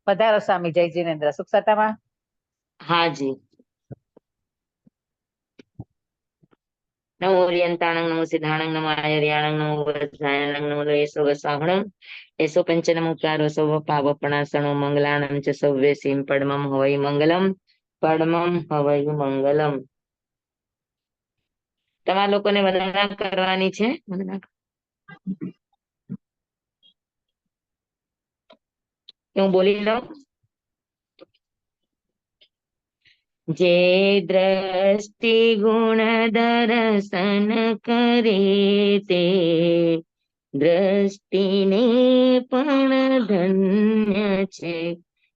પધારો સ્વામી. જય જીનેન્દ્ર. સુખ સતામાં? હા જી. નમો ઓરિયંતાણં નમો સિદ્ધાણં નમો આયર્યાણં નમો વજ્રાયણં નમો લેસો વસાહણં એસો પંચનમુચારો સૌ પાવપણાસણો મંગલાણં ચ સૌવે સીમ પડમં હવૈ મંગલમ પડમં હવૈ મંગલમ. તમારા લોકોને વંદના કરવાની છે. હું બોલી લઉં. જે દ્રષ્ટિ ગુણ દર્શન કરે તે દ્રષ્ટિને પણ ધન્ય છે.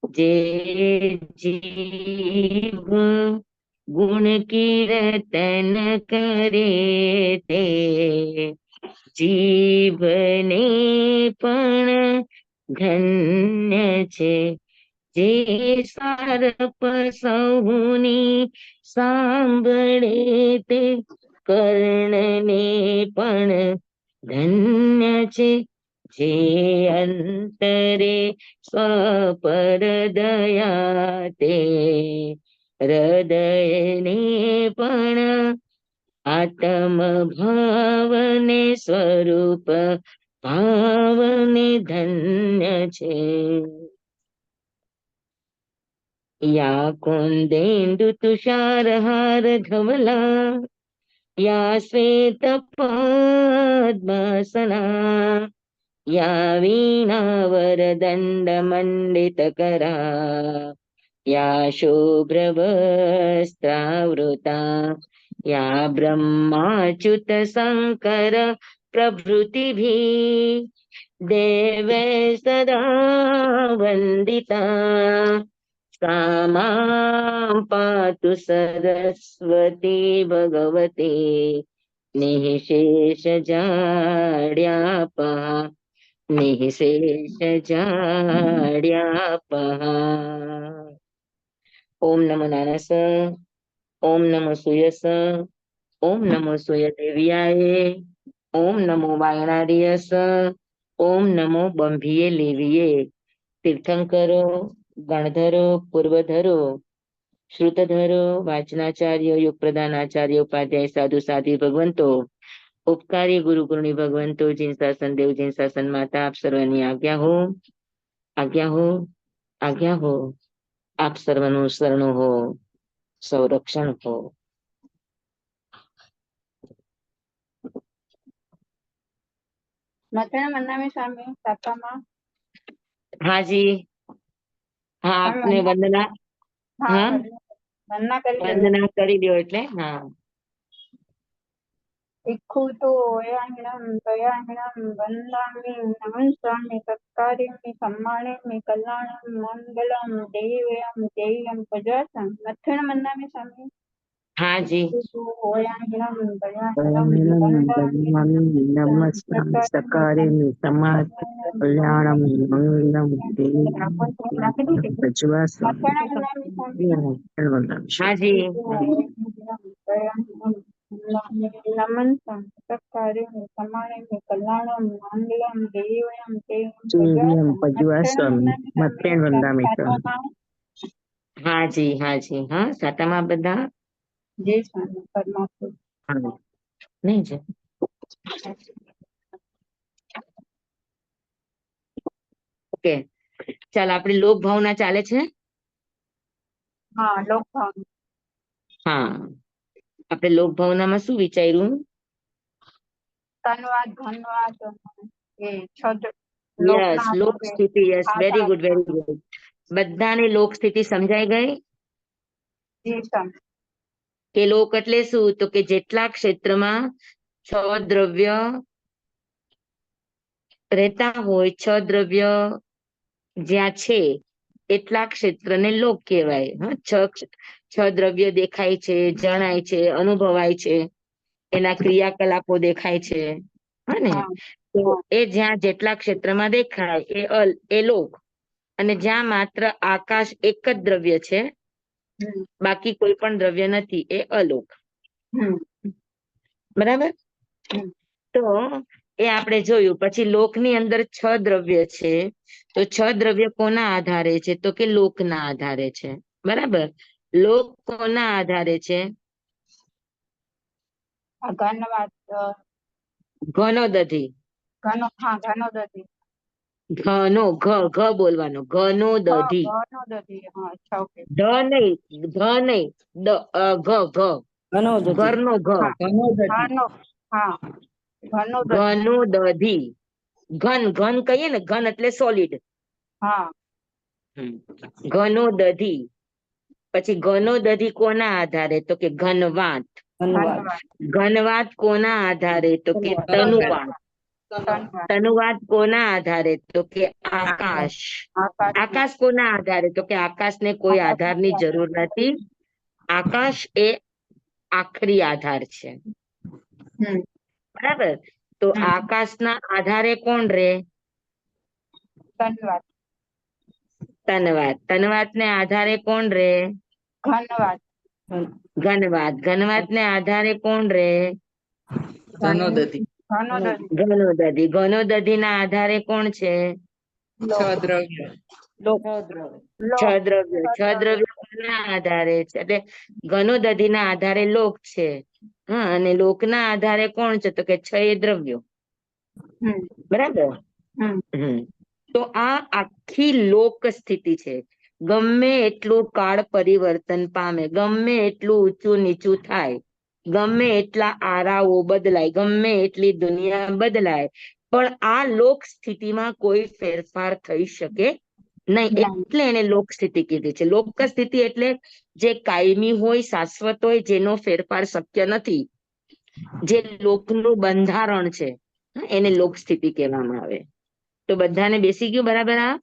જે જીવ ગુણ કીર્તન કરે તે જીવને પણ ધન્ય છે. જે સારપ સૌની સાંભળે તે કર્ણને પણ ધન્ય છે. જે અંતરે સ્વપર દયા તે હૃદયને પણ આત્મ ભાવને સ્વરૂપ ભાવને ધન્ય છે. યા કુંદેન્દુ તુષાર હાર ધવલા યા શ્વેત પદ્માસના યા વીણા વરદંડ મંડિત કરા યા શુભ્ર વસ્ત્રાવૃતા યા બ્રહ્માચ્યુત શંકર પ્રભૃતિભિ દેવે સદા વંદિતા सा मां पातु सरस्वती भगवती निःशेष जाड्यापहा निःशेष जाड्यापहा. ओम नमो नानस ओम नमो सुयस ओम नमो सुयदेव्याये ओम नमो वायणार्यस ओम नमो बंभीये लेविये. तीर्थंकरो गणधरो पूर्वधरो श्रुतधरो वाचनाचार्य युग प्रधानाचार्य उपाध्याय साधु साधी भगवंतो उपकारी गुरु गुरुणी भगवंतो जिन शासन देव जिन शासन माता आप सर्वની આજ્ઞા હો આજ્ઞા હો આજ્ઞા હો. આપ સર્વનું શરણું હો સંરક્ષણ હો. મથેણા મન્નામે સ્વામી સાપામાં. હાજી હા આપને વંદના. હા વંદના કરી દો એટલે હા. इक्खुतो वयाहिणं दयाहिणं वन्दामि नमः स्वामी सत्कार्यमि सम्मानमि कल्याणं मङ्गलं देवयं देयं भजासं मथेण मन्नामि स्वामी. हाँ जी. वयाहिणं दयाहिणं नमस्कार सकारेमि समाज कल्याणं मंगलम हाँ जी. नमन सत्कार्य समाने कल्याणं मंगलम देवयं देयं भजासं मथेण वंदामि. हाँ जी हाँ जी हाँ सातामा बधा जय स्वामी परमात्मा. हाँ नहीं जी. ઓકે ચાલ આપણી લોક ભાવના ચાલે છે. હા લોક ભાવના. હા આપણે લોક ભાવનામાં શું વિચાર્યું? ધન્યવાદ ધન્યવાદ એ છદ યસ લોક સ્થિતિ. Yes very good very good. બધાને લોક સ્થિતિ સમજાઈ ગઈ? જી સ્વામી. કે લોક એટલે શું? તો કે જેટલા ક્ષેત્રમાં છ દ્રવ્ય રહેતા હોય, છ દ્રવ્ય જ્યાં છે એટલા ક્ષેત્રને લોક કહેવાય. છ દ્રવ્ય દેખાય છે, જણાય છે, અનુભવાય છે, એના ક્રિયાકલાપો દેખાય છે. હા ને? તો એ જ્યાં જેટલા ક્ષેત્રમાં દેખાય એ લોક. અને જ્યાં માત્ર આકાશ એક જ દ્રવ્ય છે, બાકી કોઈ પણ દ્રવ્ય નથી, એ અલોક. બરાબર? તો એ આપણે જોયું. પછી લોકની અંદર 6 દ્રવ્ય છે. તો 6 દ્રવ્ય કોના આધારે છે? તો કે લોકના આધારે છે. બરાબર. લોક કોના આધારે છે? આ ઘનવાદ ઘનો દધી. ઘનો હા ઘનો દધી ઘનો ઘ બોલવાનો. ઘનો દધી. ઘનો દધી હા અચ્છા ઓકે ધ નહીં, ધ નહીં, ઘ ઘ ઘનોદધિ ઘરનો ઘ. હા ઘનોદધિ ઘનો હા ઘનો દધી ઘનો દધી. ઘન ઘન કહીએ ને, ઘન એટલે સોલિડ. હા ઘનો દધી. પછી ઘનો દધી કોના આધારે? તો કે ઘનવાત. ધનવાદ ઘનવાદ ઘનવાત કોના આધારે? તો કે તનુવાત. ધનવાદ તનુવાત કોના આધારે? તો કે આકાશ. આકાશ આકાશ કોના આધારે? તો કે આકાશને કોઈ આધારની જરૂર નથી. આકાશ એ આખરી આધાર છે. બરાબર. તો આકાશના આધારે કોણ રે? ધનવાદ તનવાત. તનવાતને આધારે કોણ રે? ઘનવાદ ઘનવાત. ઘનવાતને આધારે કોણ રે? ધનોદધિ ઘનો દધી ઘનોદધિ. ઘનોદધિના આધારે કોણ છે? છ દ્રવ્ય લોક છ દ્રવ્ય. છ દ્રવ્ય કોના આધારે છે? એટલે ઘનોદધિના આધારે લોક છે. હા, અને લોકના આધારે કોણ છે? તો કે 6 એ દ્રવ્યો. બરાબર. તો આ આખી લોક સ્થિતિ છે. ગમે એટલું કાળ પરિવર્તન પામે, ગમે એટલું ઊંચું નીચું થાય, ગમે એટલા આરાઓ બદલાય, ગમે એટલી દુનિયા બદલાય, પણ આ લોક સ્થિતિમાં કોઈ ફેરફાર થઈ શકે નહીં. એટલે એને લોક સ્થિતિ કીધી છે. લોક સ્થિતિ એટલે જે કાયમી હોય, શાશ્વત હોય, જેનો ફેરફાર શક્ય નથી, જે લોકનું બંધારણ છે, એને લોક સ્થિતિ કહેવામાં આવે. તો બધાને બેસી ગયું બરાબર? આ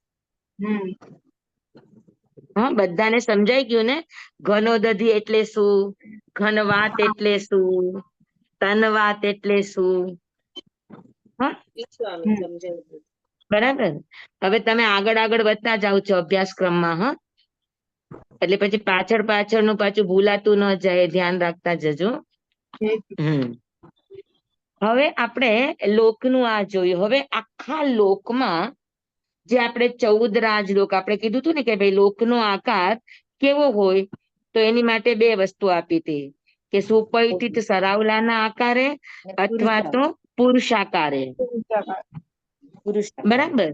હા, બધાને સમજાઈ ગયું ને? ઘનોદધિ એટલે શું? ઘનવાત એટલે શું? તનવાત એટલે શું? હા, બરાબર. હવે તમે આગળ આગળ વધતા જાઓ છો અભ્યાસક્રમમાં. હા, એટલે પછી પાછળ પાછળનું પાછું ભૂલાતું ન જાય, ધ્યાન રાખતા જજો. હવે આપણે લોકનું આ જોયું. હવે આખા લોકમાં જે આપણે 14 રાજલોક આપણે કીધું હતું ને કે ભાઈ લોકનો આકાર કેવો હોય, તો એની માટે 2 વસ્તુ આપી હતી કે સુપૈઠિત સરાવલાના આકારે અથવા તો પુરુષાકારે. બરાબર.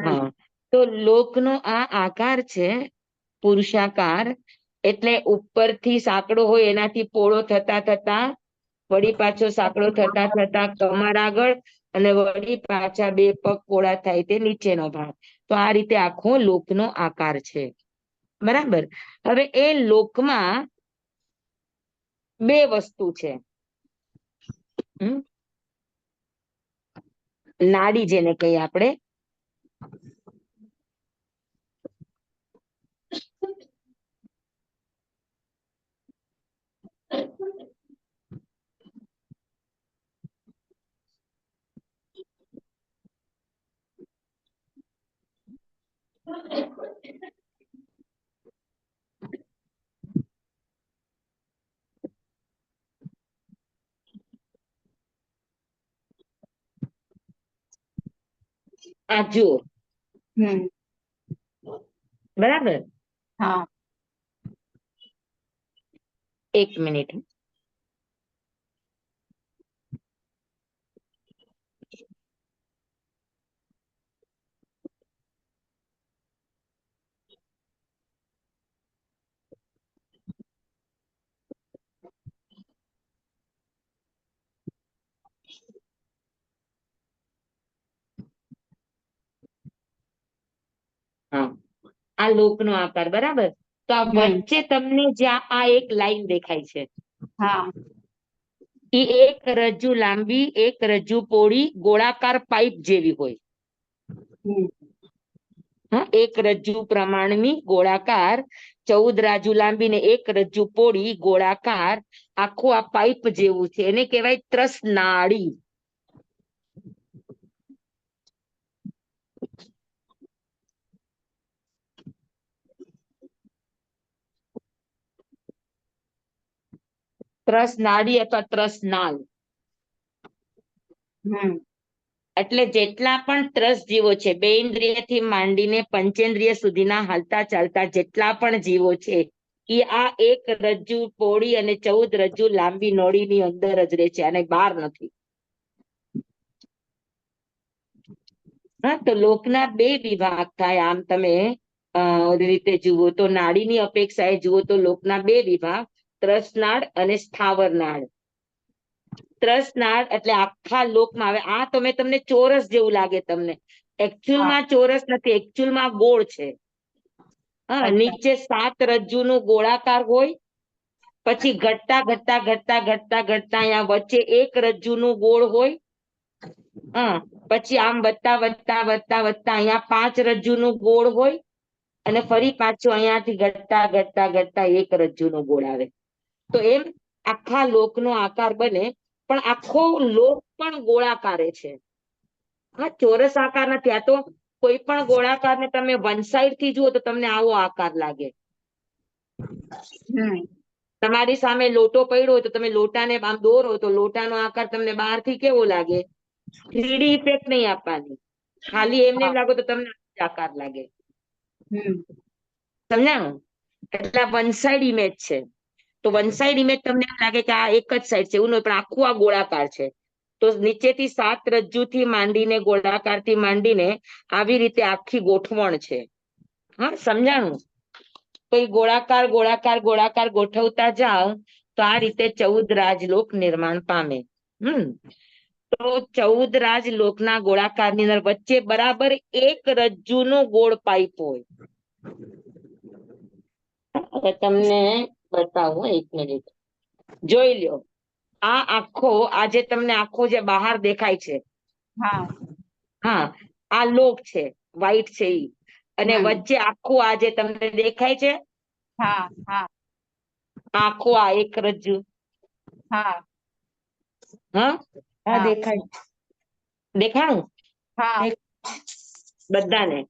હા, તો લોકનો આ આકાર છે પુરુષાકાર. એટલે ઉપરથી સાંકડો હોય એનાથી પોળો થતા થતા વળી પાછો સાંકડો થતા થતા કમર આગળ, અને વળી પાછા 2 પગ પોળા થાય તે નીચેનો ભાગ. તો આ રીતે આખો લોકનો આકાર છે. બરાબર. હવે એ લોકમાં 2 વસ્તુ છે. નાડી જેને કહીએ આપણે. આ જુઓ. બરાબર. હા 1 મિનિટ. હા, આ લોકનો આકાર. બરાબર. તો આ વચ્ચે તમને જ્યાં આ એક લાઈન દેખાય છે, હા એ એક રજ્જુ લાંબી, એક રજ્જુ પહોળી ગોળાકાર પાઇપ જેવી હોય. હા, એક રજ્જુ પ્રમાણની ગોળાકાર 14 રાજુ લાંબી ને 1 રજ્જુ પહોળી ગોળાકાર આખું આ પાઇપ જેવું છે. એને કહેવાય ત્રસનાળી. ત્રસનાળી અથવા ત્રસનાળ. એટલે જેટલા પણ ત્રસ જીવો છે, બે ઇન્દ્રિયથી માંડીને પંચેન્દ્રિય સુધીના હાલતા ચાલતા જેટલા પણ જીવો છે એ આ એક રજ્જુ પહોળી અને 14 રજ્જુ લાંબી નળીની અંદર જ રહે છે, અને બહાર નથી. હા, તો લોકના બે વિભાગ થાય. આમ તમે રીતે જુઓ તો નાડીની અપેક્ષાએ જુઓ તો લોકના બે વિભાગ, ત્રસનાળ અને સ્થાવર નાળ. ત્રસનાળ એટલે આખા લોકમાં, હવે આ તમને ચોરસ જેવું લાગે તમને, એકચ્યુઅલમાં ચોરસ નથી, એકચ્યુઅલમાં ગોળ છે. હા, નીચે 7 રજ્જુનું ગોળાકાર હોય, પછી ઘટતા ઘટતા ઘટતા ઘટતા ઘટતા અહીંયા વચ્ચે 1 રજ્જુનું ગોળ હોય. હા, પછી આમ વધતા વધતા વધતા વધતા અહીંયા 5 રજ્જુનું ગોળ હોય, અને ફરી પાછું અહીંયાથી ઘટતા ઘટતા ઘટતા 1 રજ્જુનો ગોળ આવે. તો એમ આખા લોકનો આકાર બને, પણ આખો લોક પણ ગોળાકારે છે. હા, ચોરસ આકાર નથી. આ તો કોઈ પણ ગોળાકારને તમે વન સાઈડ થી જુઓ તો તમને આવો આકાર લાગે. તમારી સામે લોટો પડ્યો હોય તો તમે લોટાને આમ દોરો તો લોટાનો આકાર તમને બહારથી કેવો લાગે? 3D ઇફેક્ટ નહીં આપવાની, ખાલી એમને એમ લાગો તો તમને આકાર લાગે. સમજાણું? એટલે વન સાઈડ ઇમેજ છે. તો વન સાઈડ ઇમેજ તમને એમ લાગે કે આ એક જ સાઈડ છે, એવું નહીં, પણ આખું આ ગોળાકાર છે. તો નીચેથી 7 રજ્જુથી માંડીને ગોળાકારથી માંડીને આવી રીતે આખી ગોઠવણ છે. હા, સમજાણું? તો એ ગોળાકાર ગોળાકાર ગોળાકાર ગોઠવતા જાઓ તો આ રીતે 14 રાજલોક નિર્માણ પામે. તો 14 રાજલોકના ગોળાકારની અંદર વચ્ચે બરાબર 1 રજ્જુનો ગોળ પાઇપ હોય. હવે તમને બતાવું, 1 મિનિટ જોઈ લ્યો. આ આખો આજે તમને આખો જે બહાર દેખાય છે, હા, આ લોક છે, વ્હાઈટ છે ઈ, અને વચ્ચે આખું આ જે તમને દેખાય છે, આખું આ 1 રજ્જુ. હા, દેખાય, દેખાણું બધાને?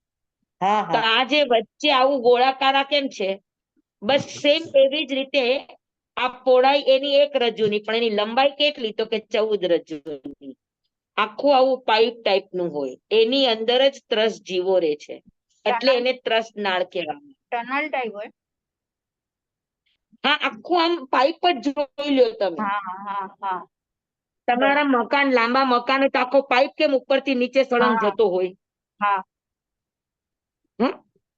તો આ જે વચ્ચે આવું ગોળાકાર કેમ છે? બસ સેમ એવી જ રીતે આ પહોળાઈ એની 1 રજ્જુની, પણ એની લંબાઈ કેટલી? તો કે 14 રજ્જુની. આખું આવું પાઇપ ટાઈપ નું હોય, એની અંદર જ ત્રસ જીવો રહે છે, એટલે એને ત્રસ નાળ કહેવામાં. ટનલ ટાઈપ હોય. હા, આખું આમ પાઇપ જ જોઈ લ્યો તમે. તમારા મકાન, લાંબા મકાન હોય તો આખો પાઇપ કેમ ઉપરથી નીચે સળંગ જતો હોય?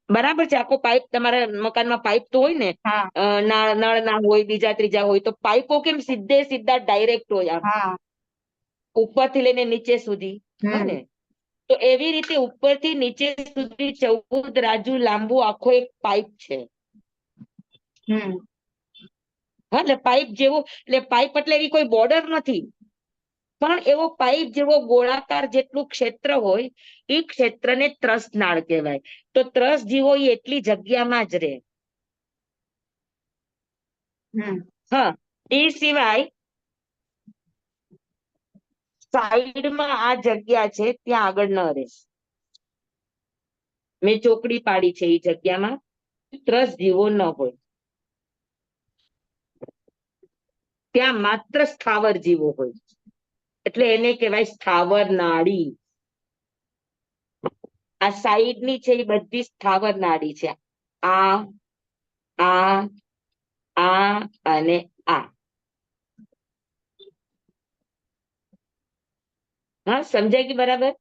બરાબર છે, આખો પાઇપ તમારા મકાનમાં પાઇપ તો હોય ને, નળ ના હોય, બીજા ત્રીજા હોય, તો પાઇપો કેમ સીધે સીધા ડાયરેક્ટ હોય, આમ ઉપરથી લઈને નીચે સુધી. ને તો એવી રીતે ઉપરથી નીચે સુધી 14 રાજુ લાંબુ આખો એક પાઇપ છે. હા, એટલે પાઇપ જેવો, એટલે પાઇપ એટલે એવી કોઈ બોર્ડર નથી, પણ એવો પાઇપ જેવો ગોળાકાર જેટલું ક્ષેત્ર હોય, એ ક્ષેત્રને ત્રસ નાળ કહેવાય. તો ત્રસ જીવો એ એટલી જગ્યામાં જ રહે. હા, એ સિવાય સાઈડમાં આ જગ્યા છે, ત્યાં આગળ ન રહે. મેં ચોકડી પાડી છે, એ જગ્યામાં ત્રસ જીવો ન હોય, ત્યાં માત્ર સ્થાવર જીવો હોય, એટલે એને કહેવાય સ્થાવર નાડી. આ સાઈડ ની છે એ બધી સ્થાવર નાડી છે, આ અને આ. હા, સમજાય કે બરાબર?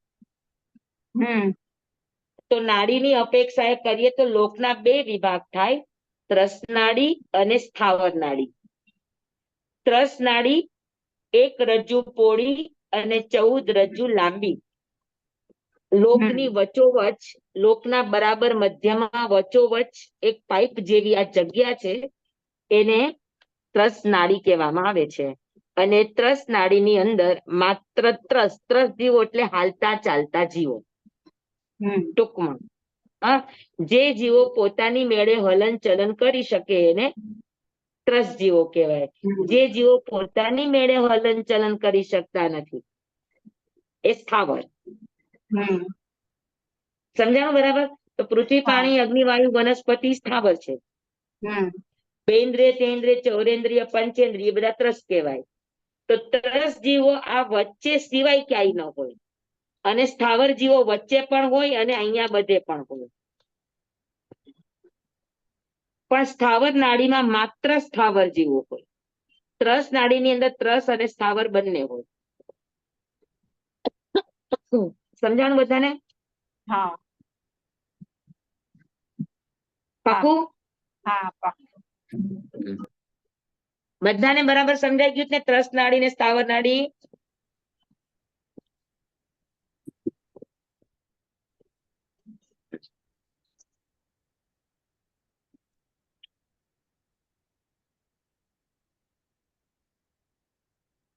તો નાડીની અપેક્ષાએ કરીએ તો લોકના 2 વિભાગ થાય, ત્રસ નાડી અને સ્થાવર નાડી. ત્રસ નાડી 1 રજ્જુ પહોળી અને 14 રજ્જુ લાંબી. લોકની વચ્ચોવચ, લોકના બરાબર મધ્યમાં વચ્ચોવચ એક પાઇપ જેવી આ જગ્યા છે, એને ત્રસ નાડી કહેવામાં આવે છે. અને ત્રસ નાડીની અંદર માત્ર ત્રસ જીવો એટલે હાલતા ચાલતા જીવો. ટૂંકમાં જે જીવો પોતાની મેળે હલન ચલન કરી શકે એને ત્રસ જીવો કહેવાય. જે જીવો પોતાની મેળે હલન ચલન કરી શકતા નથી એ સ્થાવર. સમજાણું બરાબર? તો પૃથ્વી, પાણી, અગ્નિ, વાયુ, વનસ્પતિ સ્થાવર છે. બેન્દ્રિય, તેન્દ્રિય, ચૌરેન્દ્રિય, પંચેન્દ્રિય બધા ત્રસ કહેવાય. તો ત્રસ જીવો આ વચ્ચે સિવાય ક્યાંય ન હોય. અને સ્થાવર જીવો વચ્ચે પણ હોય અને અહીંયા બધે પણ હોય. પણ સ્થાવર નાડીમાં માત્ર સ્થાવર જીવો હોય. ત્રસ નાડીની અંદર ત્રસ અને સ્થાવર બંને હોય. સમજાણું બધાને? હા પાકું? હા બધાને બરાબર સમજાઈ ગયું ને? ત્રસ નાડી ને સ્થાવર નાડી.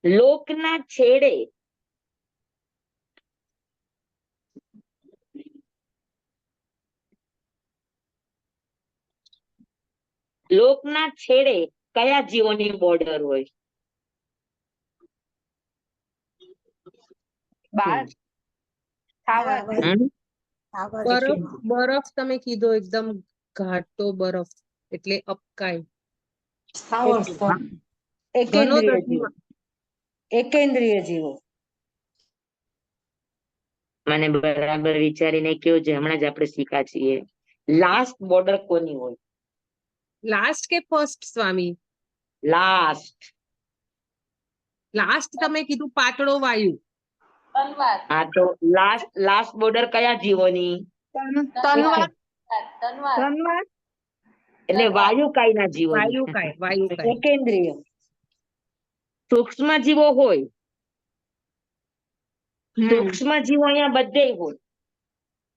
લોકના છેડે કયા જીવોની બોર્ડર હોય? બાર સ્થાવર હમ? બરફ તમે કીધો એકદમ ઘાટો બરફ એટલે અપકાય. એકેન્દ્રિય જીવો. ઘનોદધીમાં એકેન્દ્રિય જીવો. મને બરાબર વિચારીને કયો, જે હમણાં જ આપણે શીખ્યા છીએ. લાસ્ટ બોર્ડર કોની હોય? લાસ્ટ કે ફર્સ્ટ સ્વામી? લાસ્ટ. લાસ્ટ તમે કીધું પાતળો વાયુ. હા તો લાસ્ટ બોર્ડર કયા જીવોની? તનવાર એટલે વાયુકાયના જીવોની. વાયુકાય. એકેન્દ્રિય. સૂક્ષ્મ જીવો હોય. સૂક્ષ્મ જીવો અહીંયા બધે હોય,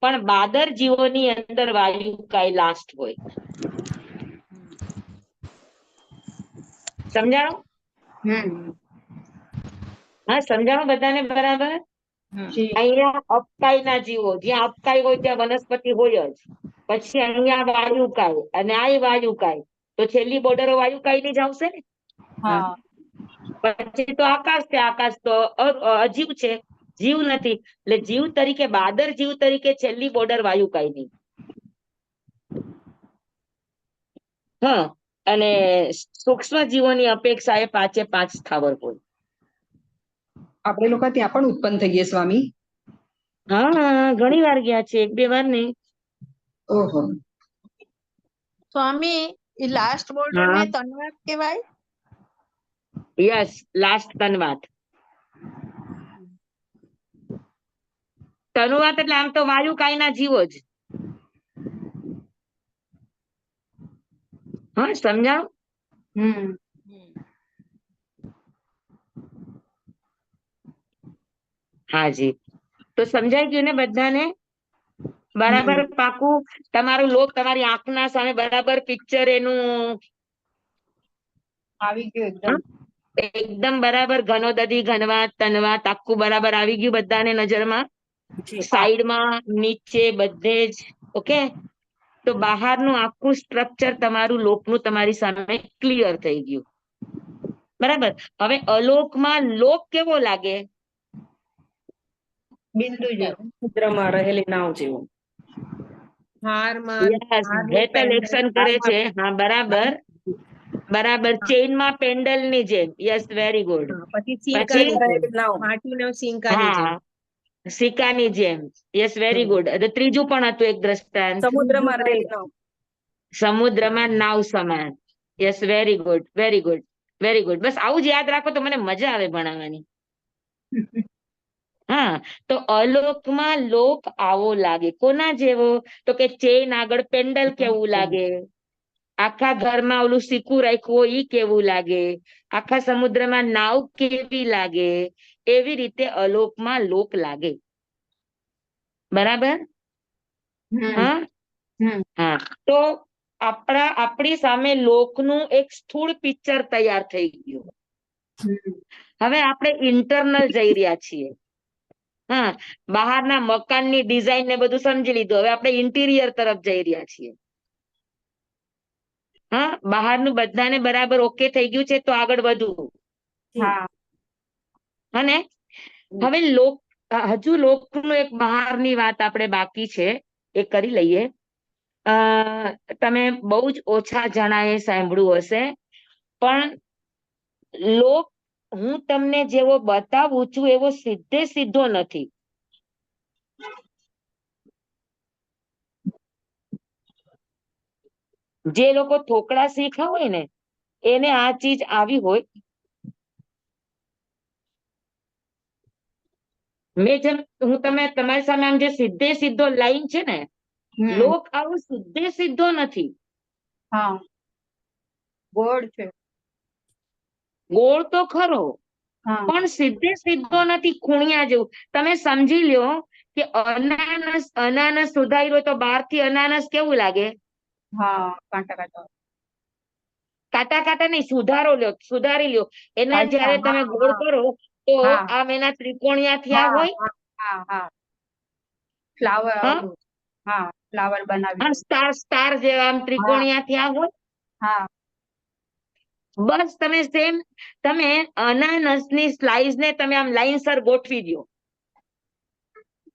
પણ બાદર જીવોની અંદર વાયુકાય લાસ્ટ હોય. સમજાણું? હા, સમજાણું બધાને બરાબર? અહીંયા અપકાયના જીવો, જ્યાં અપકાય હોય ત્યાં વનસ્પતિ હોય જ. પછી અહીંયા વાયુકાય અને આ વાયુકાય, તો છેલ્લી બોર્ડરો વાયુકાય ની જ આવશે ને. હા પછી તો આકાશ છે. આકાશ તો અજીવ છે, જીવ નથી. એટલે જીવ તરીકે, બાદર જીવ તરીકે છેલ્લી બોર્ડર વાયુકાય ની. હા, અને સૂક્ષ્મ જીવોની અપેક્ષાએ 5 સ્થાવર હોય. આપણે લોકો ત્યાં પણ ઉત્પન્ન થઈએ સ્વામી. હા, ઘણી વાર ગયા છે, 1-2 વાર નહીં. ઓહો. સ્વામી એ લાસ્ટ બોર્ડર ને તનવાર કહેવાય. Yes, last તનવાત. તનુવાત એટલે આમ તો વાયુકાયના જીવો જ. હા, સમજાણું? હાજી, તો સમજાઈ ગયું ને બધાને? બરાબર, પાકું? તમારું લોક તમારી આંખના સામે બરાબર પિક્ચર એનું આવી ગયું એકદમ બરાબર. ઘનોદધી, ઘનવાત, તનવાત આખું બરાબર આવી ગયું બધાને નજરમાં? સાઈડમાં, નીચે, બધે જ. ઓકે, તો બહારનું આખું સ્ટ્રક્ચર તમારું લોકનું તમારી સામે ક્લિયર થઈ ગયું. બરાબર. હવે અલોકમાં લોક કેવો લાગે? બિંદુ જેવું. સમુદ્રમાં રહેલી નાવ જેવું. હારમાં એક્શન કરે છે. હા, બરાબર બરાબર. ચેઇનમાં પેન્ડલ ની જેમ. Yes, very good. પછી પછી સિંકાની જેમ. માટીનો સિંકાની જેમ. હા, સિક્કાની જેમ. Yes, very good. ત્રીજું પણ હતું એક દ્રષ્ટાંત. સમુદ્રમાં રહેલી નાવ. સમુદ્રમાં નાવ સમાન. Yes, very good, very good, very good. બસ આવું જ યાદ રાખો તો મને મજા આવે ભણાવવાની. હા, તો અલોકમાં લોક આવો લાગે. કોના જેવો? તો કે ચેન આગળ પેન્ડલ કેવું લાગે? આખા ઘરમાં ઓલું સિક્કું રાખ્યું હોય ઈ કેવું લાગે? આખા સમુદ્રમાં નાવ કેવી લાગે? એવી રીતે અલોકમાં લોક લાગે. બરાબર? હા હા, તો આપણી સામે લોકનું એક સ્થૂળ પિક્ચર તૈયાર થઈ ગયું. હવે આપણે ઇન્ટરનલ જઈ રહ્યા છીએ. હા, બહારના મકાનની ડિઝાઇન ને બધું સમજી લીધું. હવે આપણે ઇન્ટિરિયર તરફ જઈ રહ્યા છીએ. હા, બહારનું બધાને બરાબર ઓકે થઈ ગયું છે, તો આગળ વધવું. હા અને હવે હજુ લોકનું એક બહારની વાત આપણે બાકી છે, એ કરી લઈએ. તમે બહુ જ ઓછા જણાએ સાંભળ્યું હશે, પણ લોક હું તમને જેવો બતાવું છું એવો સીધે સીધો નથી. જે લોકો થોકડા શીખા હોય ને એને આ ચીજ આવી હોય. હું તમારી સામે આમ જે સીધે સીધો લાઈન છે ને, હમ લોક આવું સીધે સીધો નથી. હા ગોળ છે. ગોળ તો ખરો હા પણ સીધે સીધો નથી, ખૂણિયા જેવું. તમે સમજી લ્યો કે અનાનસ સુધાર્યો તો બહારથી અનાનસ કેવું લાગે? હા કાંટા કાંટા. કાંટા કાંટા નહીં, સુધારી લ્યો. એના અચ્છા જયારે તમે હા ગોળ હા કરો તો હા આમ એના ત્રિકોણિયા થયા હા હોય. હા હા હા ફ્લાવર. હા હા ફ્લાવર બનાવી દો. સ્ટાર જેવા આમ હા ત્રિકોણિયા થયા હોય. હા બસ તમે અનાનસની સ્લાઇસ ને તમે આમ લાઈનસર ગોઠવી દો.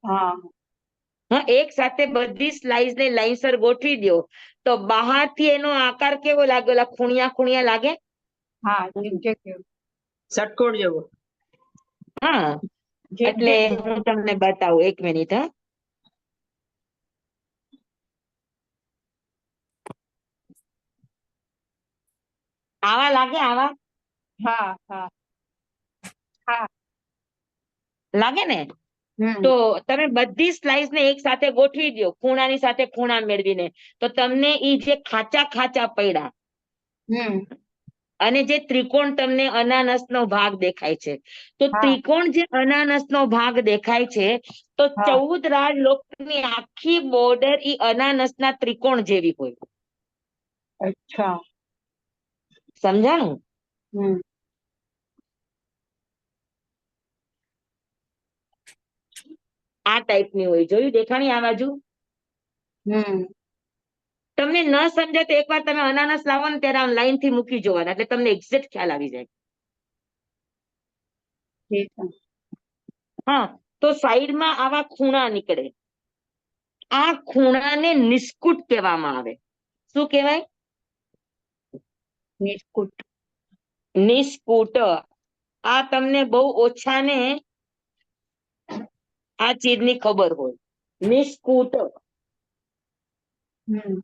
હા હા, એક સાથે બધી સ્લાઇસ ને લાઈનસર ગોઠવી દો તો બહારથી એનો આકાર કેવો લાગે? ઓલા ખૂણિયા ખૂણિયા લાગે. હા ઝીકઝેક જેવું. ષટકોણ જેવો. હા, એટલે ઝીકઝેક જેવું. હું તમને બતાવું, એક મિનિટ. હા, આવા લાગે, આવા હા હા હા લાગે ને? હમ તો તમે બધી સ્લાઇસ ને એક સાથે ગોઠવી દો, ખૂણાની સાથે ખૂણા મેળવીને, તો તમને ઈ જે ખાચા ખાચા પડ્યા હમ અને જે ત્રિકોણ તમને અનાનસનો ભાગ દેખાય છે, તો હા ત્રિકોણ જે અનાનસનો ભાગ દેખાય છે, તો હા 14 રાજલોકની આખી બોર્ડર ઈ અનાનસના ત્રિકોણ જેવી હોય. અચ્છા. સમજાણું? હમ આ ટાઈપની હોય. જોયું? દેખાણી આ બાજુ? હમ તમને ન સમજાય તો એકવાર તમે અનાનસ લાવો ને ત્યારે આમ લાઈન થી મૂકી જોવાના, એટલે તમને એક્ઝેક્ટ ખ્યાલ આવી જાય. ઠીક છે. હા, તો સાઈડમાં આવા ખૂણા નીકળે. આ ખૂણાને નિસ્કુટ કહેવામાં આવે. શું કહેવાય? નિસ્કુટ. નિસ્કુટ. આ તમને બહુ ઓછાને આ ચીજની ખબર હોય. નિસ્કુટ. હમ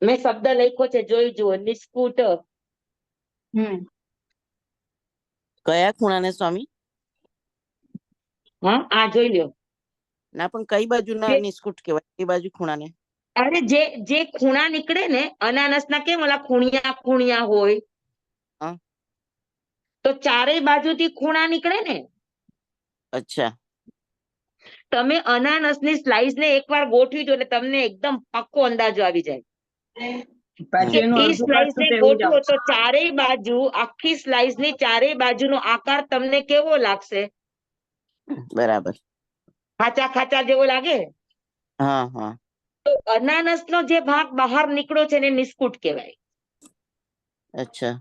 મેં શબ્દ લખ્યો છે, જોઈ જુઓ. નિસ્કુટ. હમ કયા ખૂણાને સ્વામી? હા, આ જોઈ લ્યો. ના પણ કઈ બાજુના નિસ્કુટ કહેવાય? એ બાજુ ખૂણાને? અરે જે ખૂણા નીકળે ને અનાનસના, કેમ ઓલા ખૂણિયા ખૂણિયા હોય, હા તો ચારેય બાજુથી ખૂણા નીકળે ને. અચ્છા. તમે અનાનસની સ્લાઇસને એકવાર ગોઠવી દો એટલે તમને એકદમ પાક્કો અંદાજો આવી જાય કે પાછું એનું એ અડધું સ્લાઇસને પાછું તો એવું જ ગોઠવો આવશે. તો ચારેય બાજુ, આખી સ્લાઇસની ચારેય બાજુનો આકાર તમને કેવો લાગશે? બરાબર. ખાચા ખાચા જેવો લાગે. હા હા તો અનાનસનો જે ભાગ બહાર નીકળ્યો છે એને નિસ્કુટ કહેવાય. અચ્છા.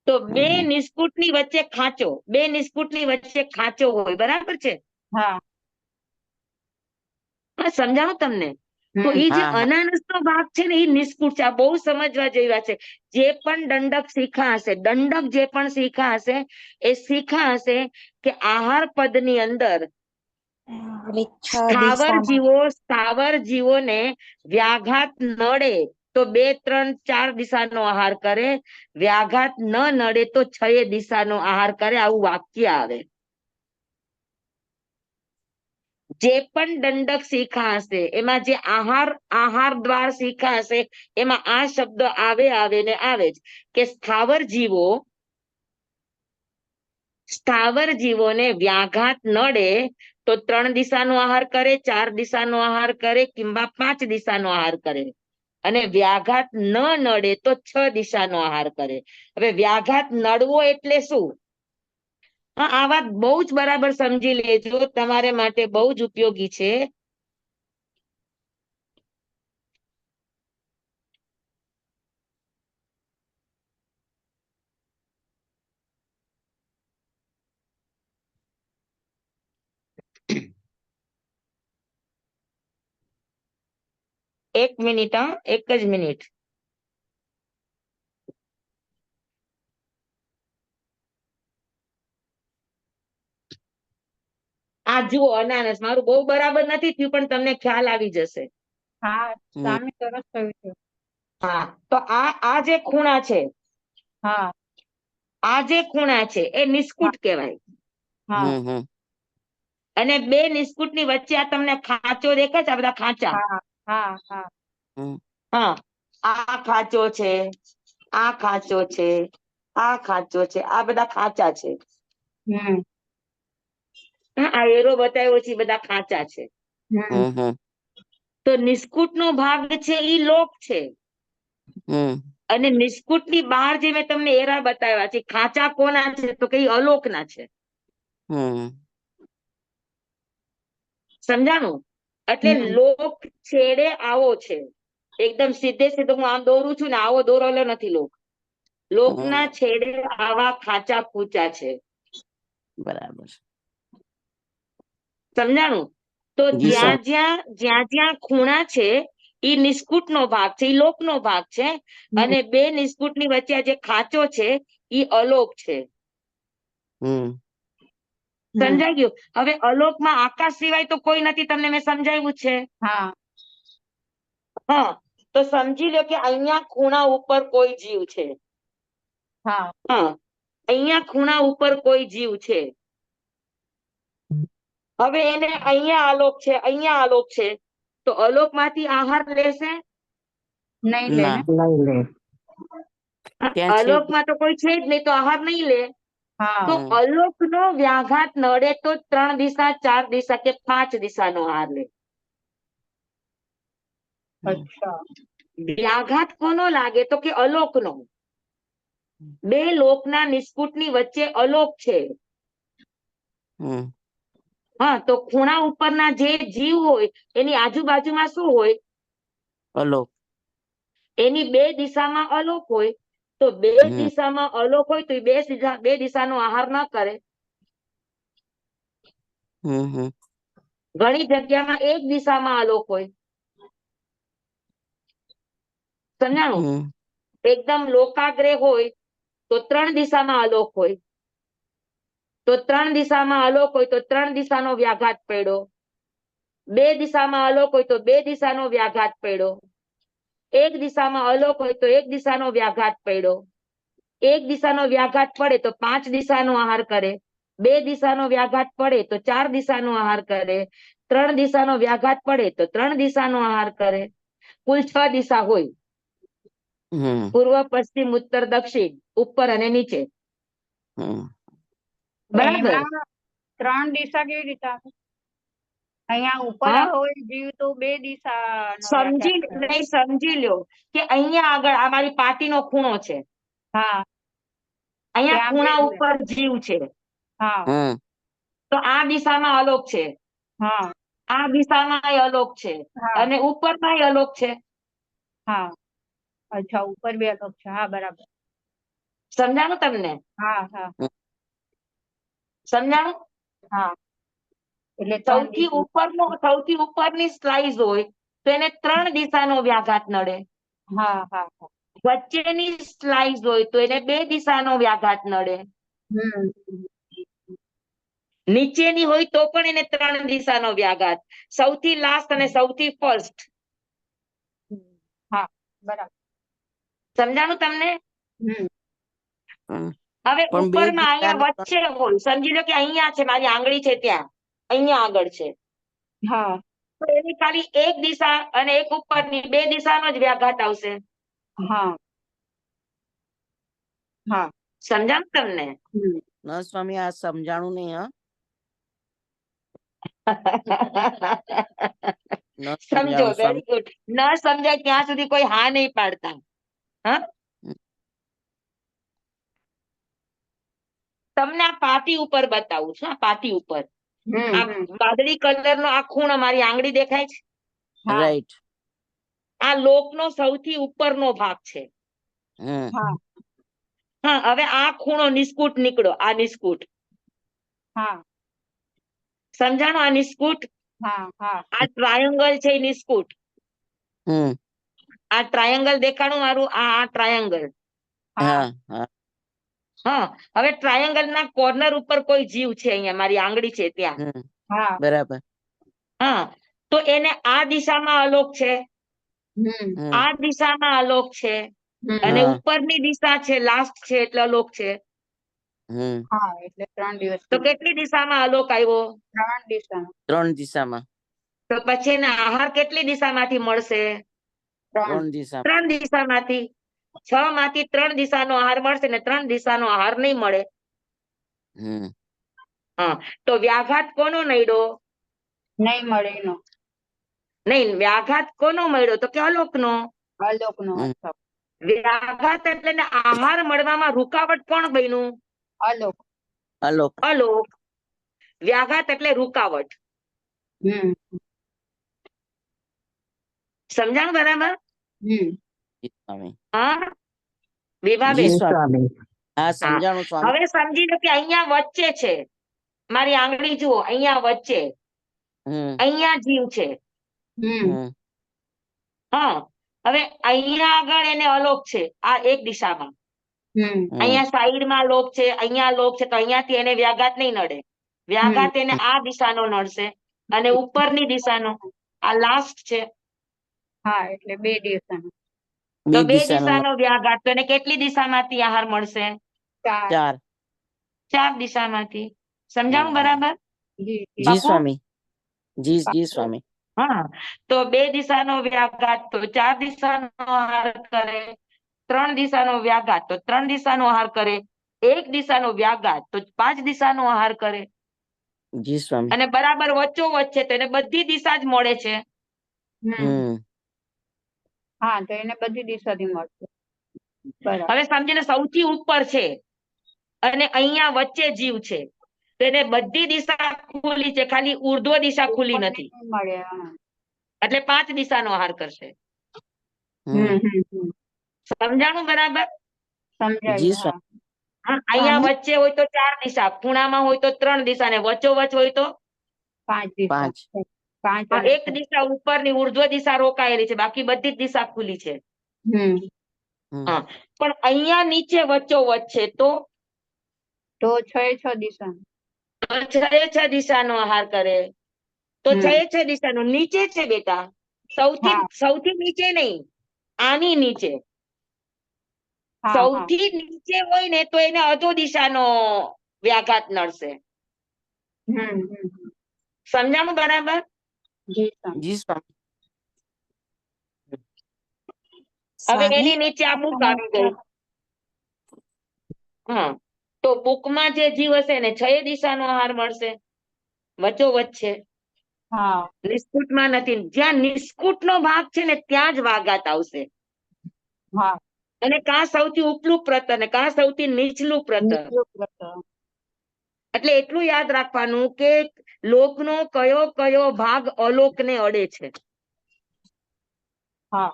તો બે હમ નિસ્કુટની વચ્ચે ખાંચો, બે નિસ્કુટની વચ્ચે ખાંચો હોય, બરાબર છે? હા હા, સમજાણું તમને? તો હમ એ જે હા હા અનાનસનો ભાગ છે ને એ નિસ્કુટ છે. આ બહુ સમજવા જેવી વાત છે. જે પણ દંડક શીખા હશે, દંડક જે પણ શીખા હશે, એ શીખા હશે કે આહાર પદની અંદર સ્થાવર જીવોને વ્યાઘાત નડે તો 2, 3, 4 દિશાનો આહાર કરે, વ્યાઘાત ન નડે તો 6 દિશાનો આહાર કરે, આવું વાક્ય આવે. જે પણ દંડક શીખા હશે એમાં જે આહાર દ્વાર શીખા હશે એમાં આ શબ્દ આવે ને આવે જ, કે સ્થાવર જીવોને વ્યાઘાત નડે તો 3 દિશાનો આહાર કરે, 4 દિશાનો આહાર કરે, કિંવા 5 દિશાનો આહાર કરે, અને વ્યાઘાત ન નડે તો 6 દિશાનો આહાર કરે. હવે વ્યાઘાત નડવો એટલે શું? હા, આ વાત બહુ જ બરાબર સમજી લેજો, તમારે માટે બહુ જ ઉપયોગી છે. એક મિનિટ, હા, એક જ મિનિટ. આ જુઓ અનાનસ, મારું બહુ બરાબર નથી થયું પણ તમને ખ્યાલ આવી જશે. હા સામે સરસ થયું છે. હા તો આ જે ખૂણા છે, હા આ જે ખૂણા છે એ નિસ્કુટ કહેવાય. હા હમ અને બે નિસ્કુટની વચ્ચે આ તમને ખાંચો દેખાય છે, આ બધા ખાંચા. હા હા હા હમ હા, આ ખાંચો છે, આ ખાંચો છે, આ ખાંચો છે, આ બધા ખાંચા છે. હમ હા, આ એરો બતાવ્યો છે, એ બધા ખાંચા છે. હમ હમ તો નિસ્કુટનો ભાગ છે ઈ લોક છે. હમ અને નિસ્કુટની બહાર જે મેં તમને એરા બતાવ્યા છે, ખાંચા કોના છે તો કે ઈ અલોકના છે. હમ સમજાણું? એટલે હમ લોક છેડે આવો છે. એકદમ સીધે સીધો હું આમ દોરું છું ને આવો દોરેલો નથી લોક. લોકના છેડે આવા ખાંચા ખૂંચા છે. બરાબર. સમજાણું? તો જી સર. જ્યાં ખૂણા છે ઈ નિસ્કુટનો ભાગ છે, ઈ લોકનો ભાગ છે. અને બે નિસ્કુટની વચ્ચે આ જે ખાંચો છે ઈ અલોક છે. હમ સમજાઈ ગયું? હવે અલોકમાં આકાશ સિવાય તો કોઈ નથી, તમને મેં સમજાવ્યું છે. હા હા, તો સમજી લો કે અહીંયા ખૂણા ઉપર કોઈ જીવ છે. હા હા, અહીંયા ખૂણા ઉપર કોઈ જીવ છે. હવે એને અહીંયા આલોક છે, અહીંયા આલોક છે, તો અલોકમાંથી આહાર લેશે? નહીં લે ના ને. નહીં લે. ત્યાં છે જ. અલોકમાં તો કોઈ છે જ નહીં, તો આહાર નહીં લે. હા તો હમ અલોકનો વ્યાઘાત નડે તો 3 દિશા, 4 દિશા કે 5 દિશાનો આહાર લે. અચ્છા વ્યાઘાત કોનો લાગે તો કે અલોકનો. બે લોકના નિસ્કુટની વચ્ચે અલોક છે. હમ હા, તો ખૂણા ઉપરના જે જીવ હોય એની આજુબાજુમાં શું હોય? અલોક. એની બે દિશામાં અલોક હોય. તો બે હમ દિશામાં અલોક હોય તો એ બે દિશાનો આહાર ન કરે. હમ ઘણી જગ્યામાં એક દિશામાં અલોક હોય. સમજાણું? હમ એકદમ લોકાગ્રે હોય તો 3 દિશામાં અલોક હોય. તો 3 દિશામાં અલોક હોય તો 3 દિશાનો વ્યાઘાત પડ્યો. બે દિશામાં અલોક હોય તો 2 દિશાનો વ્યાઘાત પડ્યો. એક દિશામાં અલોક હોય તો 1 દિશાનો વ્યાઘાત પડ્યો. એક દિશાનો વ્યાઘાત પડે તો 5 દિશાનો આહાર કરે. 2 દિશાનો વ્યાઘાત પડે તો 4 દિશાનો આહાર કરે. 3 દિશાનો વ્યાઘાત પડે તો 3 દિશાનો આહાર કરે. કુલ 6 દિશા હોય. હમ પૂર્વ, પશ્ચિમ, ઉત્તર, દક્ષિણ, ઉપર અને નીચે. હમ બરાબર? એમાં 3 દિશા કેવી રીતે આવે? અહીંયા ઉપર હા, હોય જીવ તો 2 દિશાનો વ્યાખ્યાન કરે. સમજી લ્યો કે અહીંયા આગળ આ મારી પાટીનો ખૂણો છે. હા અહીંયા ત્યાં ખૂણા બે ઉપર જીવ છે. હા હમ તો આ દિશામાં અલોક છે. હા આ દિશામાં અલોક છે. હા અને ઉપરમાં અલોક છે. હા અચ્છા ઉપર બે અલગ છે. હા બરાબર. સમજાણું તમને? હા હા સમજાણું? હા એટલે 3 દિશા. સૌથી ઉપરની સ્લાઈસ હોય તો એને 3 દિશાનો વ્યાઘાત નડે. હા હા હા વચ્ચેની સ્લાઈસ હોય તો એને 2 દિશાનો વ્યાઘાત નડે. હમ નીચેની હોય તો પણ એને 3 દિશાનો વ્યાઘાત. સૌથી લાસ્ટ અને સૌથી ફર્સ્ટ. હા બરાબર. સમજાણું તમને? હમ હમ હવે પણ બે ઉપરમાં અહીંયા દિશાના વચ્ચે હોય, સમજી લો કે અહીંયા છે, મારી આંગળી છે ત્યાં, અહીંયા આગળ છે. હા તો એની ખાલી એક દિશા અને એક ઉપરની 2 દિશાનો જ વ્યાઘાત આવશે. હા હા સમજાણું તમને? હમ ન સ્વામી આ સમજાણું નહીં. હા ન સમજો, સમજાણું વેરી સ્વામી. ગુડ. ન સમજાય ત્યાં સુધી કોઈ હા નહીં પાડતા. હા, તમને આ પાટી ઉપર બતાવું છું. આ પાટી ઉપર આ હમ વાદળી કલરનો આ ખૂણો, મારી આંગળી દેખાય છે? હા રાઈટ. આ લોકનો સૌથી ઉપરનો ભાગ છે. હમ હા હા, હવે આ ખૂણો નિસ્કુટ નીકળ્યો, આ નિસ્કુટ. હા સમજાણું? આ નિસ્કુટ, હા હા આ ટ્રાયંગલ છે એ નિસ્કુટ. હમ આ ટ્રાયંગલ દેખાણું મારું, આ ટ્રાયંગલ. હા હા હા હા, હવે ટ્રાયંગલ ના કોર્નર ઉપર કોઈ જીવ છે, અહીંયા મારી આંગળી છે ત્યાં. હમ હા બરાબર. હા, તો એને આ દિશામાં અલોક છે. હમ હમ. આ દિશામાં અલોક છે અને હા. ઉપરની દિશા છે લાસ્ટ છે એટલે અલોક છે. હમ. હા એટલે 3 દિવસ તો કેટલી દિશામાં અલોક આવ્યો? 3 દિશામાં 3 દિશામાં. તો પછી એને આહાર કેટલી દિશામાંથી મળશે? 3 3 દિશામાં. 3 દિશામાંથી. 6 માંથી 3 દિશાનો આહાર મળશે ને 3 દિશાનો આહાર નહીં મળે. હમ. હા, તો વ્યાઘાત કોનો નડ્યો? નહીં મળે એનો નહીં, વ્યાઘાત કોનો મળ્યો? તો કે અલોકનો. અલોકનો હમ. અર્થ વ્યાઘાત એટલે ને આહાર મળવામાં રૂકાવટ કોણ બન્યું? અલોક અલોક. અલોક. વ્યાઘાત એટલે રૂકાવટ. હમ સમજાણું બરાબર? હમ જી સ્વામી. હા, જી વિભાબેન. સ્વામી. હા, હા, સમજાણું સ્વામી. હવે સમજી લો કે અહીંયા વચ્ચે છે. મારી આંગળી જુઓ, અહીંયા વચ્ચે. હમ. અહીંયા જીવ છે. હમ હમ. હા, હવે અહીંયા આગળ એને અલોક છે આ એક દિશામાં. હમ હમ. અહીંયા સાઈડમાં લોક છે, અહીંયા લોક છે, તો અહીંયાથી એને વ્યાઘાત નહીં નડે. વ્યાઘાત એને આ દિશાનો નડશે અને ઉપરની દિશાનો આ લાસ્ટ છે. હા એટલે 2 દિશામાં તો 2 દિશાનો દિશાનો વ્યાઘાત, તો એને કેટલી દિશામાંથી આહાર મળશે? 4 4. 4 દિશામાંથી. સમજાણું બરાબર? જી જી પાકું? સ્વામી. જી સ્વામી. હા, તો 2 દિશાનો વ્યાઘાત તો 4 દિશાનો આહાર કરે. 3 દિશાનો વ્યાઘાત તો 3 દિશાનો આહાર કરે. 1 દિશાનો વ્યાઘાત તો 5 દિશાનો આહાર કરે. જી સ્વામી. અને બરાબર વચ્ચોવચ્ચ છે તો એને બધી દિશા જ મળે છે. હમ. હા તો એને બધી દિશાથી મળશે બરાબર હવે સમજીને સૌથી ઉપર છે અને અહીંયા વચ્ચે જીવ છે તો એને બધી દિશા ખુલ્લી છે, ખાલી ઉર્ધ્વ દિશા ખુલ્લી ઉપરને નથી. નહીં મળે હા એટલે 5 દિશાનો આહાર કરશે. હમ. સમજાણું બરાબર? જી સમજાયું હા સ્વામી. હા, અહીંયા વચ્ચે હોય તો 4 દિશા, ખૂણામાં હોય તો 3 દિશા ને વચ્ચોવચ હોય તો 5 દિશા 5. 5 હા, અને એક દિશા ઉપરની ઉર્ધ્વ દિશા રોકાયેલી છે, બાકી બધી જ દિશા ખુલ્લી છે. હમ હા, પણ અહીંયા નીચે વચ્ચોવચ છે તો તો 6 દિશા 6 દિશાનો આહાર કરે. તો હમ 6 દિશાનો નીચે છે બેટા, સૌથી હા સૌથી નીચે નહીં, આની નીચે. હા હા સૌથી નીચે હોય ને તો એને અધો દિશાનો વ્યાઘાત નડશે. સમજાણું બરાબર? જી સ્વામી જી સ્વામી. હવે એની નીચે આ બુક આવી ગઈ. હા, તો બુકમાં જે જીવ હશે ને 6 દિશાનો આહાર મળશે, વચ્ચોવચ છે. હા નિસ્કુટમાં નથી. જ્યાં નિસ્કુટનો ભાગ છે ને ત્યાં જ વાઘાત આવશે. હા અને કાં સૌથી ઉપલું પ્રત અને કાં સૌથી નીચલું પ્રત. નીચલું વ્રત. એટલે એટલું યાદ રાખવાનું કે લોકનો કયો કયો ભાગ અલોકને અડે છે. હા